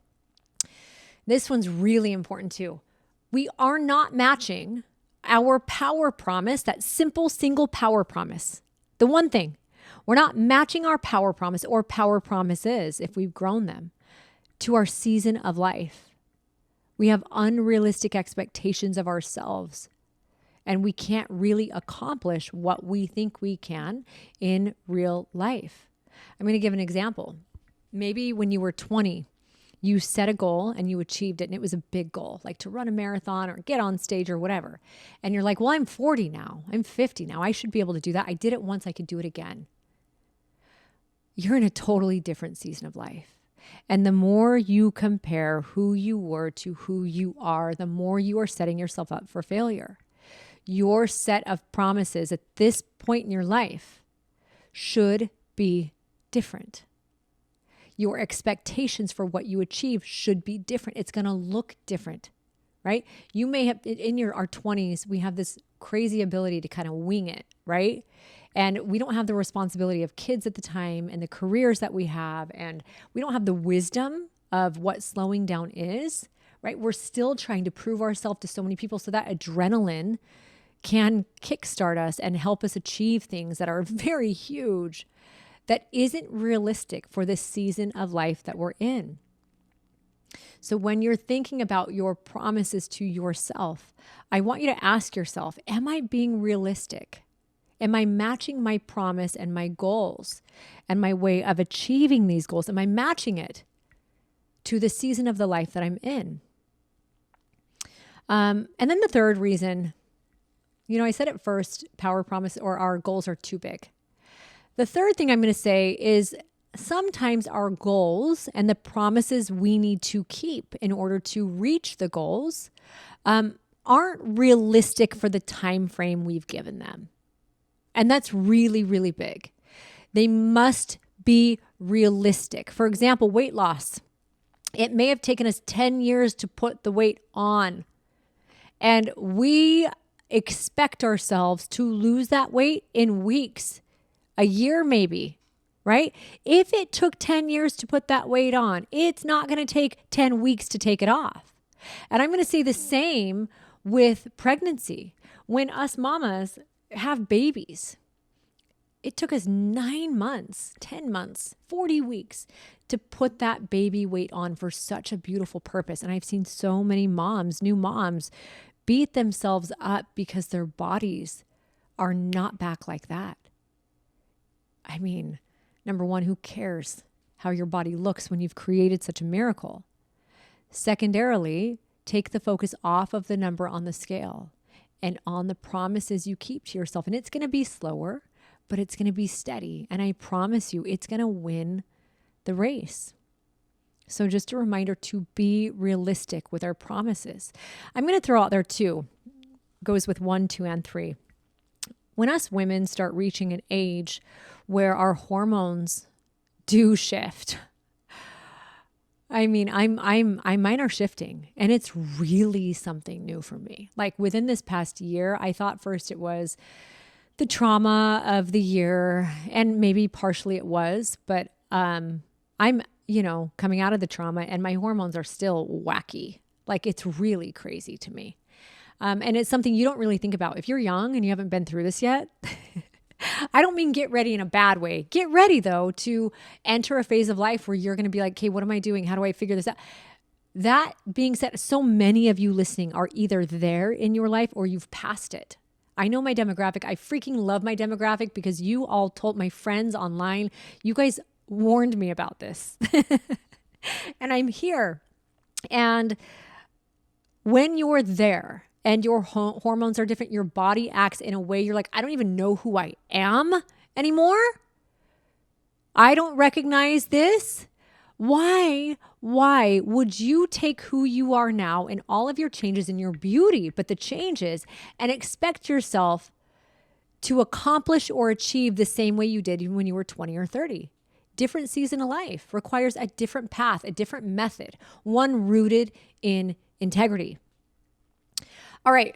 this one's really important too. We are not matching our power promise, that simple single power promise. The one thing, We're not matching our power promise or power promises, if we've grown them, to our season of life. We have unrealistic expectations of ourselves, and we can't really accomplish what we think we can in real life. I'm going to give an example. Maybe when you were 20, you set a goal and you achieved it, and it was a big goal, like to run a marathon or get on stage or whatever. And you're like, well, I'm 40 now. I'm 50 now. I should be able to do that. I did it once. I could do it again. You're in a totally different season of life. And the more you compare who you were to who you are, the more you are setting yourself up for failure. Your set of promises at this point in your life should be different. Your expectations for what you achieve should be different. It's going to look different, right? You may have, in our 20s, we have this crazy ability to kind of wing it, right? And we don't have the responsibility of kids at the time and the careers that we have. And we don't have the wisdom of what slowing down is, right? We're still trying to prove ourselves to so many people. So that adrenaline can kickstart us and help us achieve things that are very huge, that isn't realistic for this season of life that we're in. So when you're thinking about your promises to yourself, I want you to ask yourself, am I being realistic? Am I matching my promise and my goals and my way of achieving these goals? Am I matching it to the season of the life that I'm in? And then the third reason, I said it first, power promise or our goals are too big. The third thing I'm going to say is sometimes our goals and the promises we need to keep in order to reach the goals aren't realistic for the time frame we've given them. And that's really, really big. They must be realistic. For example, weight loss. It may have taken us 10 years to put the weight on. And we expect ourselves to lose that weight in weeks. A year maybe, right? If it took 10 years to put that weight on, it's not going to take 10 weeks to take it off. And I'm going to say the same with pregnancy. When us mamas have babies, it took us 9 months, 10 months, 40 weeks to put that baby weight on for such a beautiful purpose. And I've seen so many moms, new moms, beat themselves up because their bodies are not back like that. I mean, number one, who cares how your body looks when you've created such a miracle? Secondarily, take the focus off of the number on the scale and on the promises you keep to yourself. And it's going to be slower, but it's going to be steady. And I promise you, it's going to win the race. So just a reminder to be realistic with our promises. I'm going to throw out there too, goes with 1, 2, and 3. When us women start reaching an age where our hormones do shift, I mean, mine are shifting, and it's really something new for me. Like within this past year, I thought first it was the trauma of the year, and maybe partially it was, but I'm, coming out of the trauma and my hormones are still wacky. Like it's really crazy to me. And it's something you don't really think about. If you're young and you haven't been through this yet, I don't mean get ready in a bad way. Get ready, though, to enter a phase of life where you're going to be like, okay, what am I doing? How do I figure this out? That being said, so many of you listening are either there in your life or you've passed it. I know my demographic. I freaking love my demographic because you all told my friends online. You guys warned me about this. And I'm here. And when you're there, and your hormones are different, your body acts in a way you're like, I don't even know who I am anymore. I don't recognize this. Why would you take who you are now and all of your changes in your beauty, but the changes, and expect yourself to accomplish or achieve the same way you did when you were 20 or 30? Different season of life requires a different path, a different method, one rooted in integrity. All right,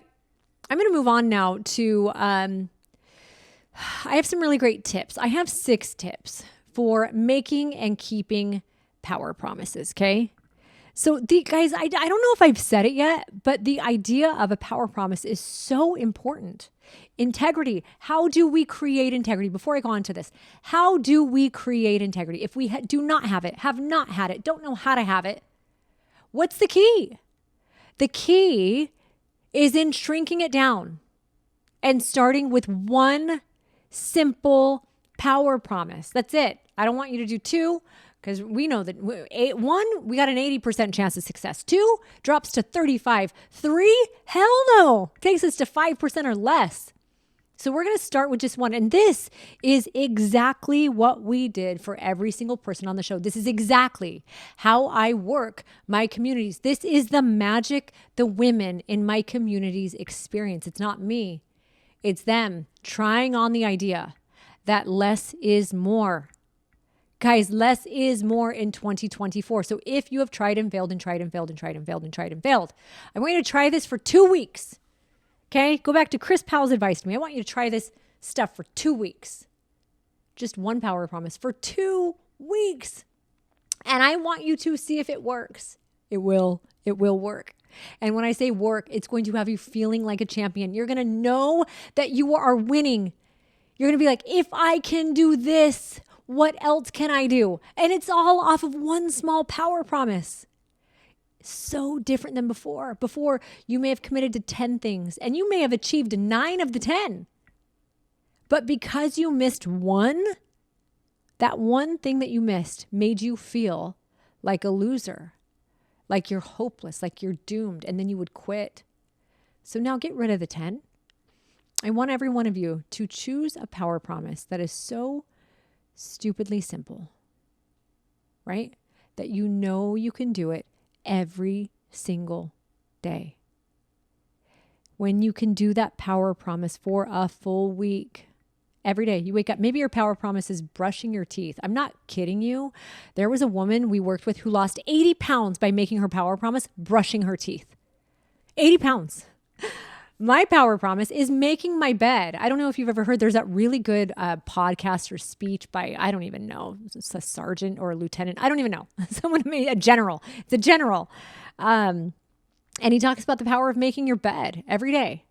I'm going to move on now to, I have some really great tips. I have 6 tips for making and keeping power promises, okay? So guys, I don't know if I've said it yet, but the idea of a power promise is so important. Integrity. How do we create integrity? Before I go on to this, how do we create integrity? If we do not have it, have not had it, don't know how to have it, what's the key? The key is in shrinking it down and starting with one simple power promise. That's it. I don't want you to do two, because we know that one, we got an 80% chance of success. Two drops to 35. Three, hell no, takes us to 5% or less. So we're going to start with just one. And this is exactly what we did for every single person on the show. This is exactly how I work my communities. This is the magic the women in my communities experience. It's not me. It's them trying on the idea that less is more. Guys, less is more in 2024. So if you have tried and failed and tried and failed and tried and failed and tried and failed, I want you to try this for 2 weeks. Okay? Go back to Chris Powell's advice to me. I want you to try this stuff for 2 weeks. Just one power promise for 2 weeks. And I want you to see if it works. It will work. And when I say work, it's going to have you feeling like a champion. You're going to know that you are winning. You're going to be like, if I can do this, what else can I do? And it's all off of one small power promise. So different than before. Before, you may have committed to 10 things and you may have achieved 9 of the 10. But because you missed one, that one thing that you missed made you feel like a loser, like you're hopeless, like you're doomed, and then you would quit. So now get rid of the 10. I want every one of you to choose a power promise that is so stupidly simple, right? That you know you can do it every single day. When you can do that power promise for a full week, every day you wake up, maybe your power promise is brushing your teeth. I'm not kidding you. There was a woman we worked with who lost 80 pounds by making her power promise brushing her teeth. 80 pounds. My power promise is making my bed. I don't know if you've ever heard, there's that really good podcast or speech by, I don't even know, it's a sergeant or a lieutenant. I don't even know. A general. It's a general. And he talks about the power of making your bed every day.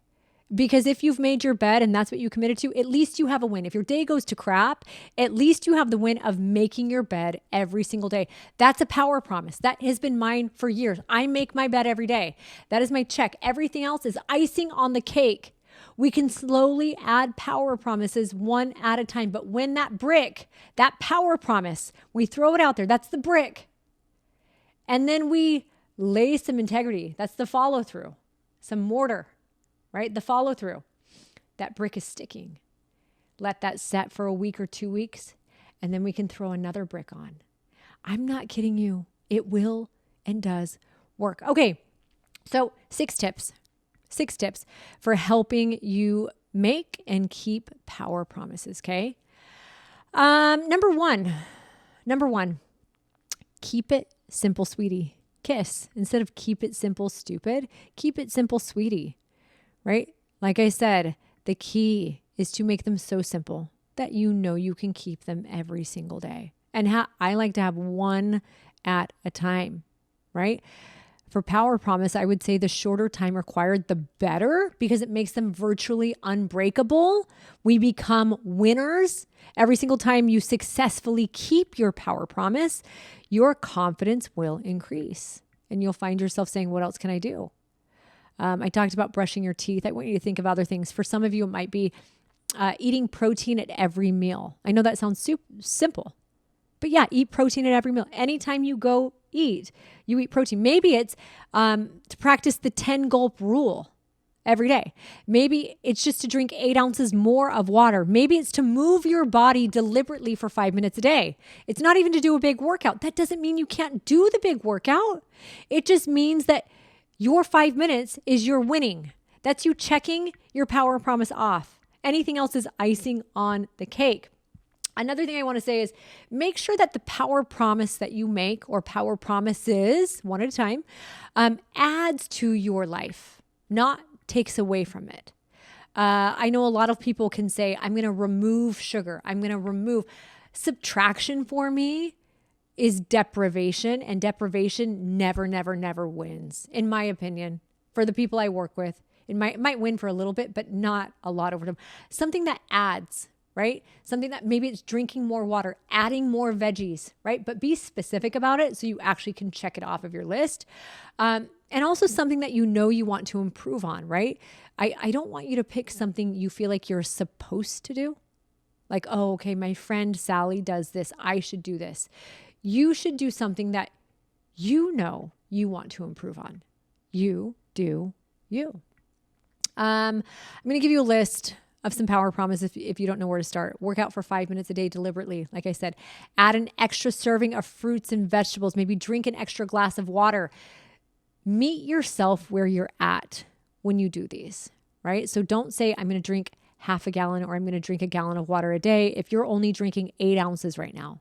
Because if you've made your bed and that's what you committed to, at least you have a win. If your day goes to crap, at least you have the win of making your bed every single day. That's a power promise. That has been mine for years. I make my bed every day. That is my check. Everything else is icing on the cake. We can slowly add power promises one at a time. But when that brick, that power promise, we throw it out there, that's the brick. And then we lay some integrity. That's the follow through, some mortar. Right? The follow through. That brick is sticking. Let that set for a week or 2 weeks, and then we can throw another brick on. I'm not kidding you. It will and does work. Okay. So 6 tips. 6 tips for helping you make and keep power promises. Okay. Number one, keep it simple, sweetie. KISS. Instead of keep it simple, stupid, keep it simple, sweetie. Right? Like I said, the key is to make them so simple that you know you can keep them every single day. And I like to have one at a time, right? For power promise, I would say the shorter time required, the better, because it makes them virtually unbreakable. We become winners. Every single time you successfully keep your power promise, your confidence will increase. And you'll find yourself saying, what else can I do? I talked about brushing your teeth. I want you to think of other things. For some of you, it might be eating protein at every meal. I know that sounds simple, but yeah, eat protein at every meal. Anytime you go eat, you eat protein. Maybe it's to practice the 10 gulp rule every day. Maybe it's just to drink 8 ounces more of water. Maybe it's to move your body deliberately for 5 minutes a day. It's not even to do a big workout. That doesn't mean you can't do the big workout. It just means that your 5 minutes is your winning. That's you checking your power promise off. Anything else is icing on the cake. Another thing I want to say is make sure that the power promise that you make, or power promises, one at a time, adds to your life, not takes away from it. I know a lot of people can say, I'm going to remove sugar. I'm going to remove. Subtraction for me is deprivation, and deprivation never, never, never wins, in my opinion. For the people I work with, it might win for a little bit, but not a lot over time. Something that adds, right? Something that maybe it's drinking more water, adding more veggies, right? But be specific about it so you actually can check it off of your list. And also something that you know you want to improve on, right? I don't want you to pick something you feel like you're supposed to do. Like, oh, okay, my friend Sally does this. I should do this. You should do something that you know you want to improve on. You do you. I'm going to give you a list of some power promises if you don't know where to start. Work out for 5 minutes a day deliberately. Like I said, add an extra serving of fruits and vegetables. Maybe drink an extra glass of water. Meet yourself where you're at when you do these, right? So don't say, I'm going to drink half a gallon or I'm going to drink a gallon of water a day if you're only drinking 8 ounces right now.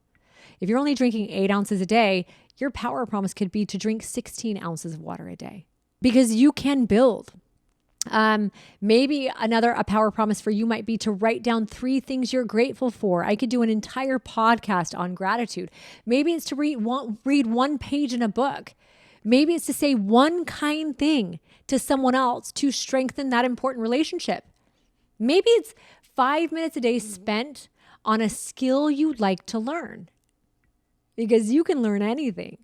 If you're only drinking 8 ounces a day, your power promise could be to drink 16 ounces of water a day because you can build. Maybe a power promise for you might be to write down 3 things you're grateful for. I could do an entire podcast on gratitude. Maybe it's to read one page in a book. Maybe it's to say one kind thing to someone else to strengthen that important relationship. Maybe it's 5 minutes a day spent on a skill you'd like to learn because you can learn anything.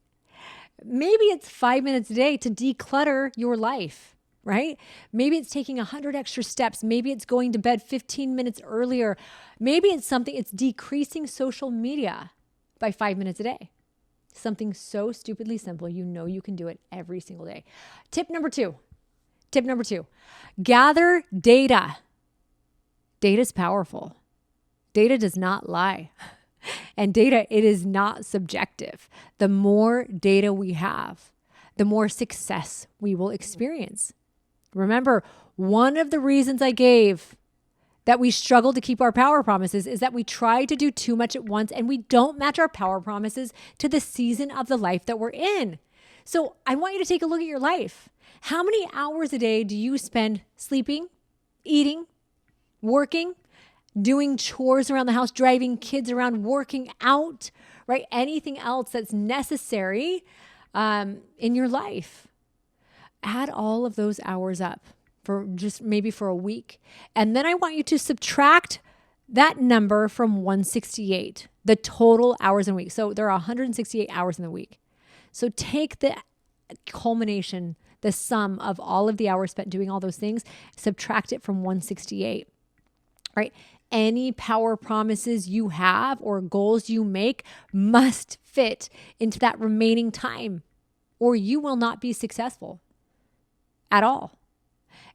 Maybe it's 5 minutes a day to declutter your life. Right? Maybe it's taking 100 extra steps. Maybe it's going to bed 15 minutes earlier. Maybe it's decreasing social media by 5 minutes a day. Something so stupidly simple, you know you can do it every single day. Tip number two, gather data. Data is powerful. Data does not lie. And data, it is not subjective. The more data we have, the more success we will experience. Remember, one of the reasons I gave that we struggle to keep our power promises is that we try to do too much at once and we don't match our power promises to the season of the life that we're in. So I want you to take a look at your life. How many hours a day do you spend sleeping, eating, working, doing chores around the house, driving kids around, working out, right? Anything else that's necessary in your life. Add all of those hours up for just maybe for a week. And then I want you to subtract that number from 168, the total hours in a week. So there are 168 hours in the week. So take the culmination, the sum of all of the hours spent doing all those things, subtract it from 168, right? Any power promises you have or goals you make must fit into that remaining time, or you will not be successful at all.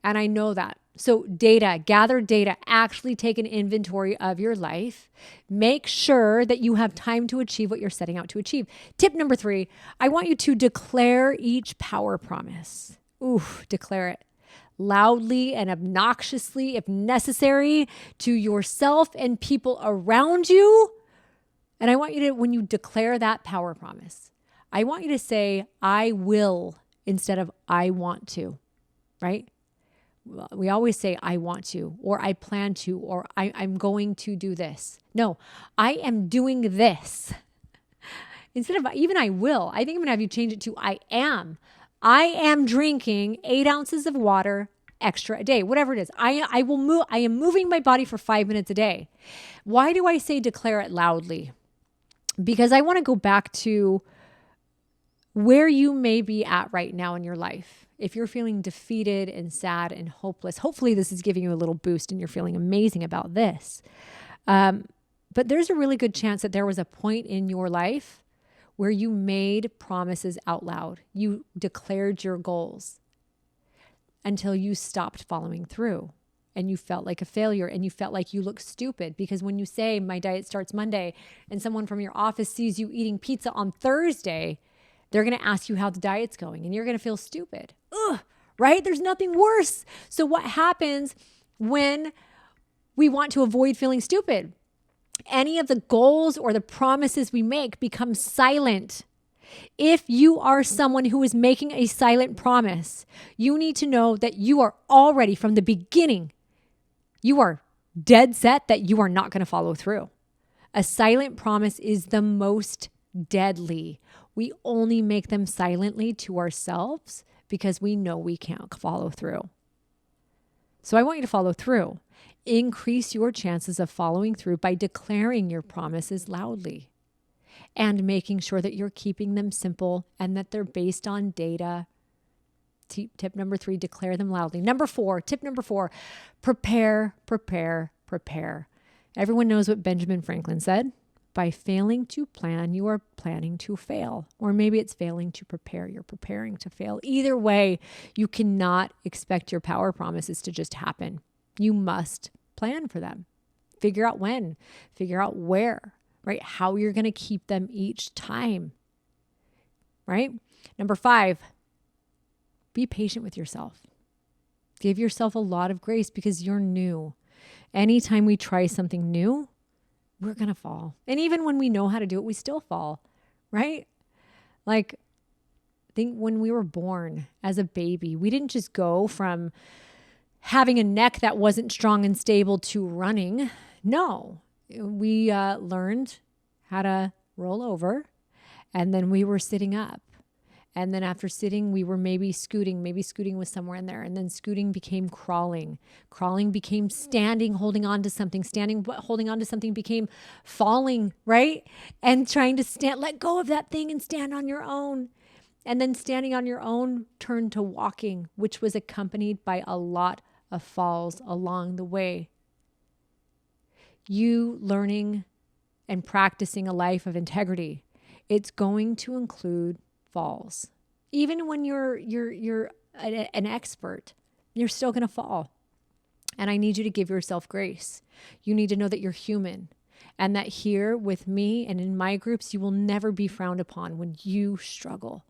And I know that. So gather data, actually take an inventory of your life. Make sure that you have time to achieve what you're setting out to achieve. Tip number 3, I want you to declare each power promise. Declare it loudly and obnoxiously, if necessary, to yourself and people around you. And I want you to, when you declare that power promise, I want you to say, I will, instead of I want to, right? We always say, I want to, or I plan to, or I'm going to do this. No, I am doing this. Instead of even I will, I think I'm going to have you change it to I am. I am drinking 8 ounces of water extra a day, whatever it is. I am moving my body for 5 minutes a day. Why do I say declare it loudly? Because I want to go back to where you may be at right now in your life. If you're feeling defeated and sad and hopeless, hopefully this is giving you a little boost and you're feeling amazing about this. But there's a really good chance that there was a point in your life where you made promises out loud. You declared your goals until you stopped following through and you felt like a failure and you felt like you look stupid, because when you say my diet starts Monday and someone from your office sees you eating pizza on Thursday, they're going to ask you how the diet's going and you're going to feel stupid. Right? There's nothing worse. So what happens when we want to avoid feeling stupid? Any of the goals or the promises we make become silent. If you are someone who is making a silent promise, you need to know that you are already from the beginning, you are dead set that you are not going to follow through. A silent promise is the most deadly. We only make them silently to ourselves because we know we can't follow through. So I want you to follow through. Increase your chances of following through by declaring your promises loudly and making sure that you're keeping them simple and that they're based on data. Tip number 3, declare them loudly. Tip number 4, prepare, prepare, prepare. Everyone knows what Benjamin Franklin said. By failing to plan, you are planning to fail. Or maybe it's failing to prepare, you're preparing to fail. Either way, you cannot expect your power promises to just happen. You must plan for them. Figure out when, figure out where, right? How you're going to keep them each time, right? Number 5, be patient with yourself. Give yourself a lot of grace because you're new. Anytime we try something new, we're going to fall. And even when we know how to do it, we still fall, right? Like, think when we were born as a baby, we didn't just go from having a neck that wasn't strong and stable to running. No, we learned how to roll over, and then we were sitting up. And then after sitting, we were maybe scooting was somewhere in there. And then scooting became crawling. Crawling became standing, holding on to something. Standing, holding on to something became falling, right? And trying to let go of that thing and stand on your own. And then standing on your own turned to walking, which was accompanied by a lot of falls along the way. You learning and practicing a life of integrity, it's going to include falls. Even when you're an expert, you're still going to fall. And I need you to give yourself grace. You need to know that you're human and that here with me and in my groups, you will never be frowned upon when you struggle.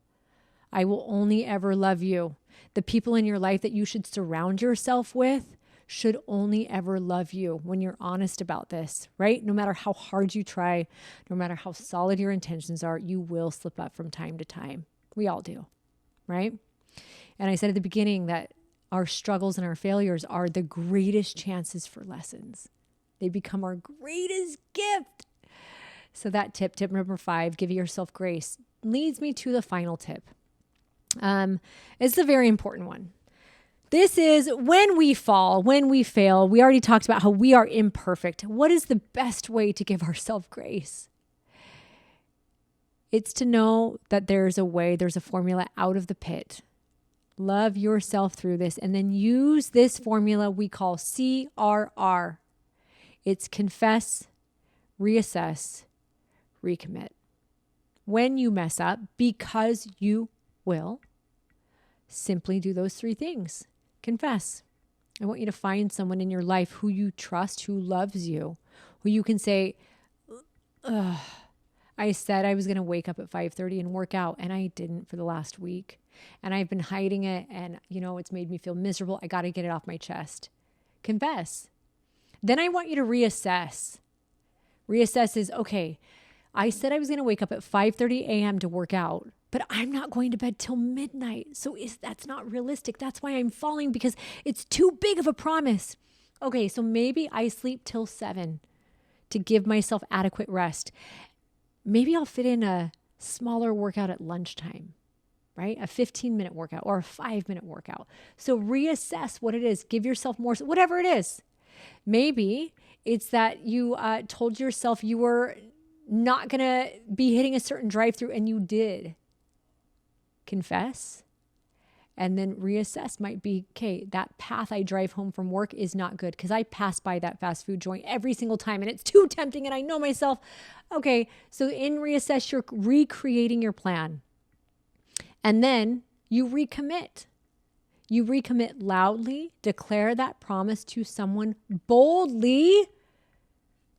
I will only ever love you. The people in your life that you should surround yourself with should only ever love you when you're honest about this, right? No matter how hard you try, no matter how solid your intentions are, you will slip up from time to time. We all do, right? And I said at the beginning that our struggles and our failures are the greatest chances for lessons. They become our greatest gift. So that tip number 5, give yourself grace, leads me to the final tip. It's a very important one. This is when we fall, when we fail. We already talked about how we are imperfect. What is the best way to give ourselves grace? It's to know that there's a way, there's a formula out of the pit. Love yourself through this and then use this formula we call CRR. It's confess, reassess, recommit. When you mess up, because you will, simply do those 3 things. Confess. I want you to find someone in your life who you trust, who loves you, who you can say, I said I was going to wake up at 5:30 and work out, and I didn't for the last week. And I've been hiding it, and it's made me feel miserable. I got to get it off my chest. Confess. Then I want you to reassess. Reassess is, okay, I said I was going to wake up at 5:30 a.m. to work out, but I'm not going to bed till midnight. So that's not realistic. That's why I'm falling, because it's too big of a promise. Okay, so maybe I sleep till 7 to give myself adequate rest. Maybe I'll fit in a smaller workout at lunchtime, right? A 15-minute workout or a 5-minute workout. So reassess what it is. Give yourself more, whatever it is. Maybe it's that you told yourself you were not going to be hitting a certain drive-through and you did. Confess. And then reassess might be, okay, that path I drive home from work is not good because I pass by that fast food joint every single time and it's too tempting and I know myself. Okay, so in reassess, you're recreating your plan. And then you recommit. You recommit loudly, declare that promise to someone boldly,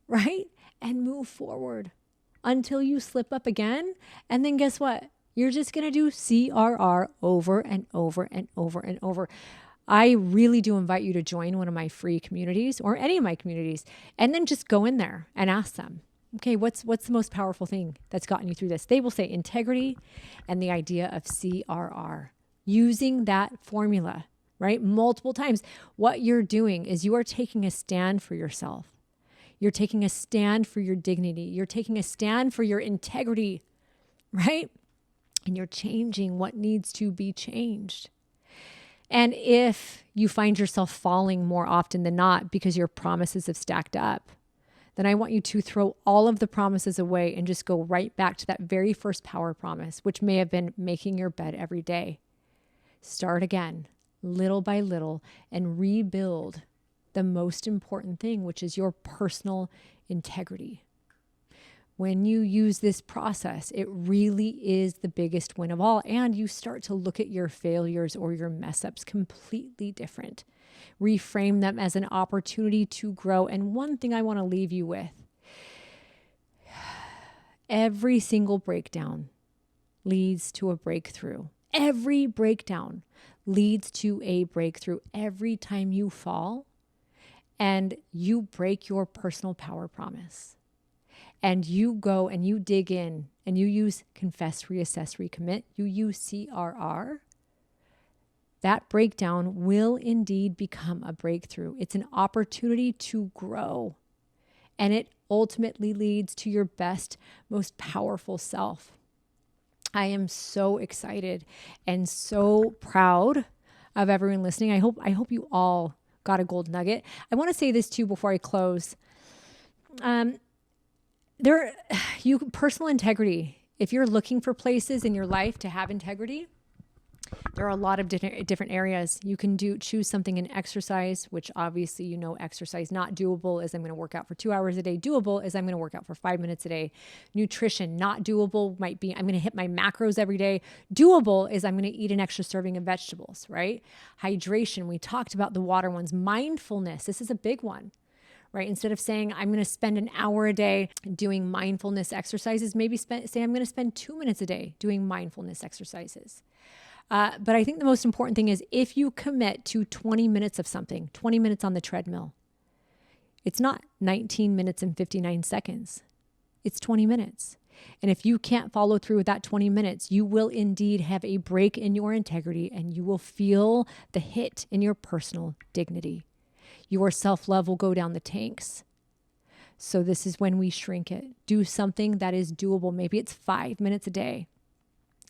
right? And move forward until you slip up again. And then guess what? You're just going to do CRR over and over and over and over. I really do invite you to join one of my free communities or any of my communities, and then just go in there and ask them, okay, what's the most powerful thing that's gotten you through this? They will say integrity and the idea of CRR, using that formula, right? Multiple times. What you're doing is you are taking a stand for yourself. You're taking a stand for your dignity. You're taking a stand for your integrity. right? And you're changing what needs to be changed. And if you find yourself falling more often than not because your promises have stacked up, then I want you to throw all of the promises away and just go right back to that very first power promise, which may have been making your bed every day. Start again, little by little, and rebuild the most important thing, which is your personal integrity. When you use this process, it really is the biggest win of all. And you start to look at your failures or your mess ups completely different. Reframe them as an opportunity to grow. And one thing I want to leave you with, every single breakdown leads to a breakthrough. Every breakdown leads to a breakthrough. Every time you fall and you break your personal power promise, and you go and you dig in and you use confess, reassess, recommit, you use CRR, that breakdown will indeed become a breakthrough. It's an opportunity to grow, and it ultimately leads to your best, most powerful self. I am so excited and so proud of everyone listening. I hope you all got a gold nugget. I want to say this too before I close. Personal integrity. If you're looking for places in your life to have integrity, there are a lot of different areas. You can choose something in exercise, which obviously exercise not doable is I'm going to work out for 2 hours a day. Doable is I'm going to work out for 5 minutes a day. Nutrition not doable might be I'm going to hit my macros every day. Doable is I'm going to eat an extra serving of vegetables, right? Hydration, we talked about the water ones. Mindfulness, this is a big one. Right? Instead of saying, I'm going to spend an hour a day doing mindfulness exercises, maybe say I'm going to spend 2 minutes a day doing mindfulness exercises. But I think the most important thing is if you commit to 20 minutes of something, 20 minutes on the treadmill, it's not 19 minutes and 59 seconds. It's 20 minutes. And if you can't follow through with that 20 minutes, you will indeed have a break in your integrity and you will feel the hit in your personal dignity. Your self-love will go down the tanks. So this is when we shrink it. Do something that is doable. Maybe it's 5 minutes a day.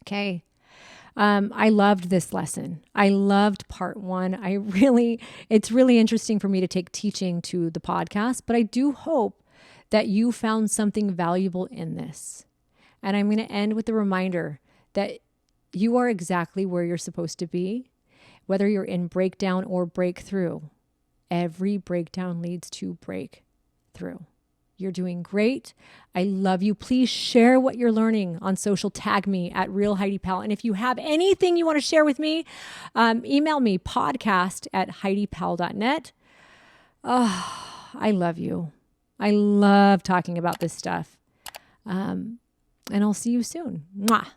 Okay. I loved this lesson. I loved part 1. It's really interesting for me to take teaching to the podcast, but I do hope that you found something valuable in this. And I'm going to end with the reminder that you are exactly where you're supposed to be, whether you're in breakdown or breakthrough. Every breakdown leads to breakthrough. You're doing great. I love you. Please share what you're learning on social. Tag me at Real Heidi Powell. And if you have anything you want to share with me, email me podcast@HeidiPowell.net. Oh, I love you. I love talking about this stuff. And I'll see you soon. Mwah.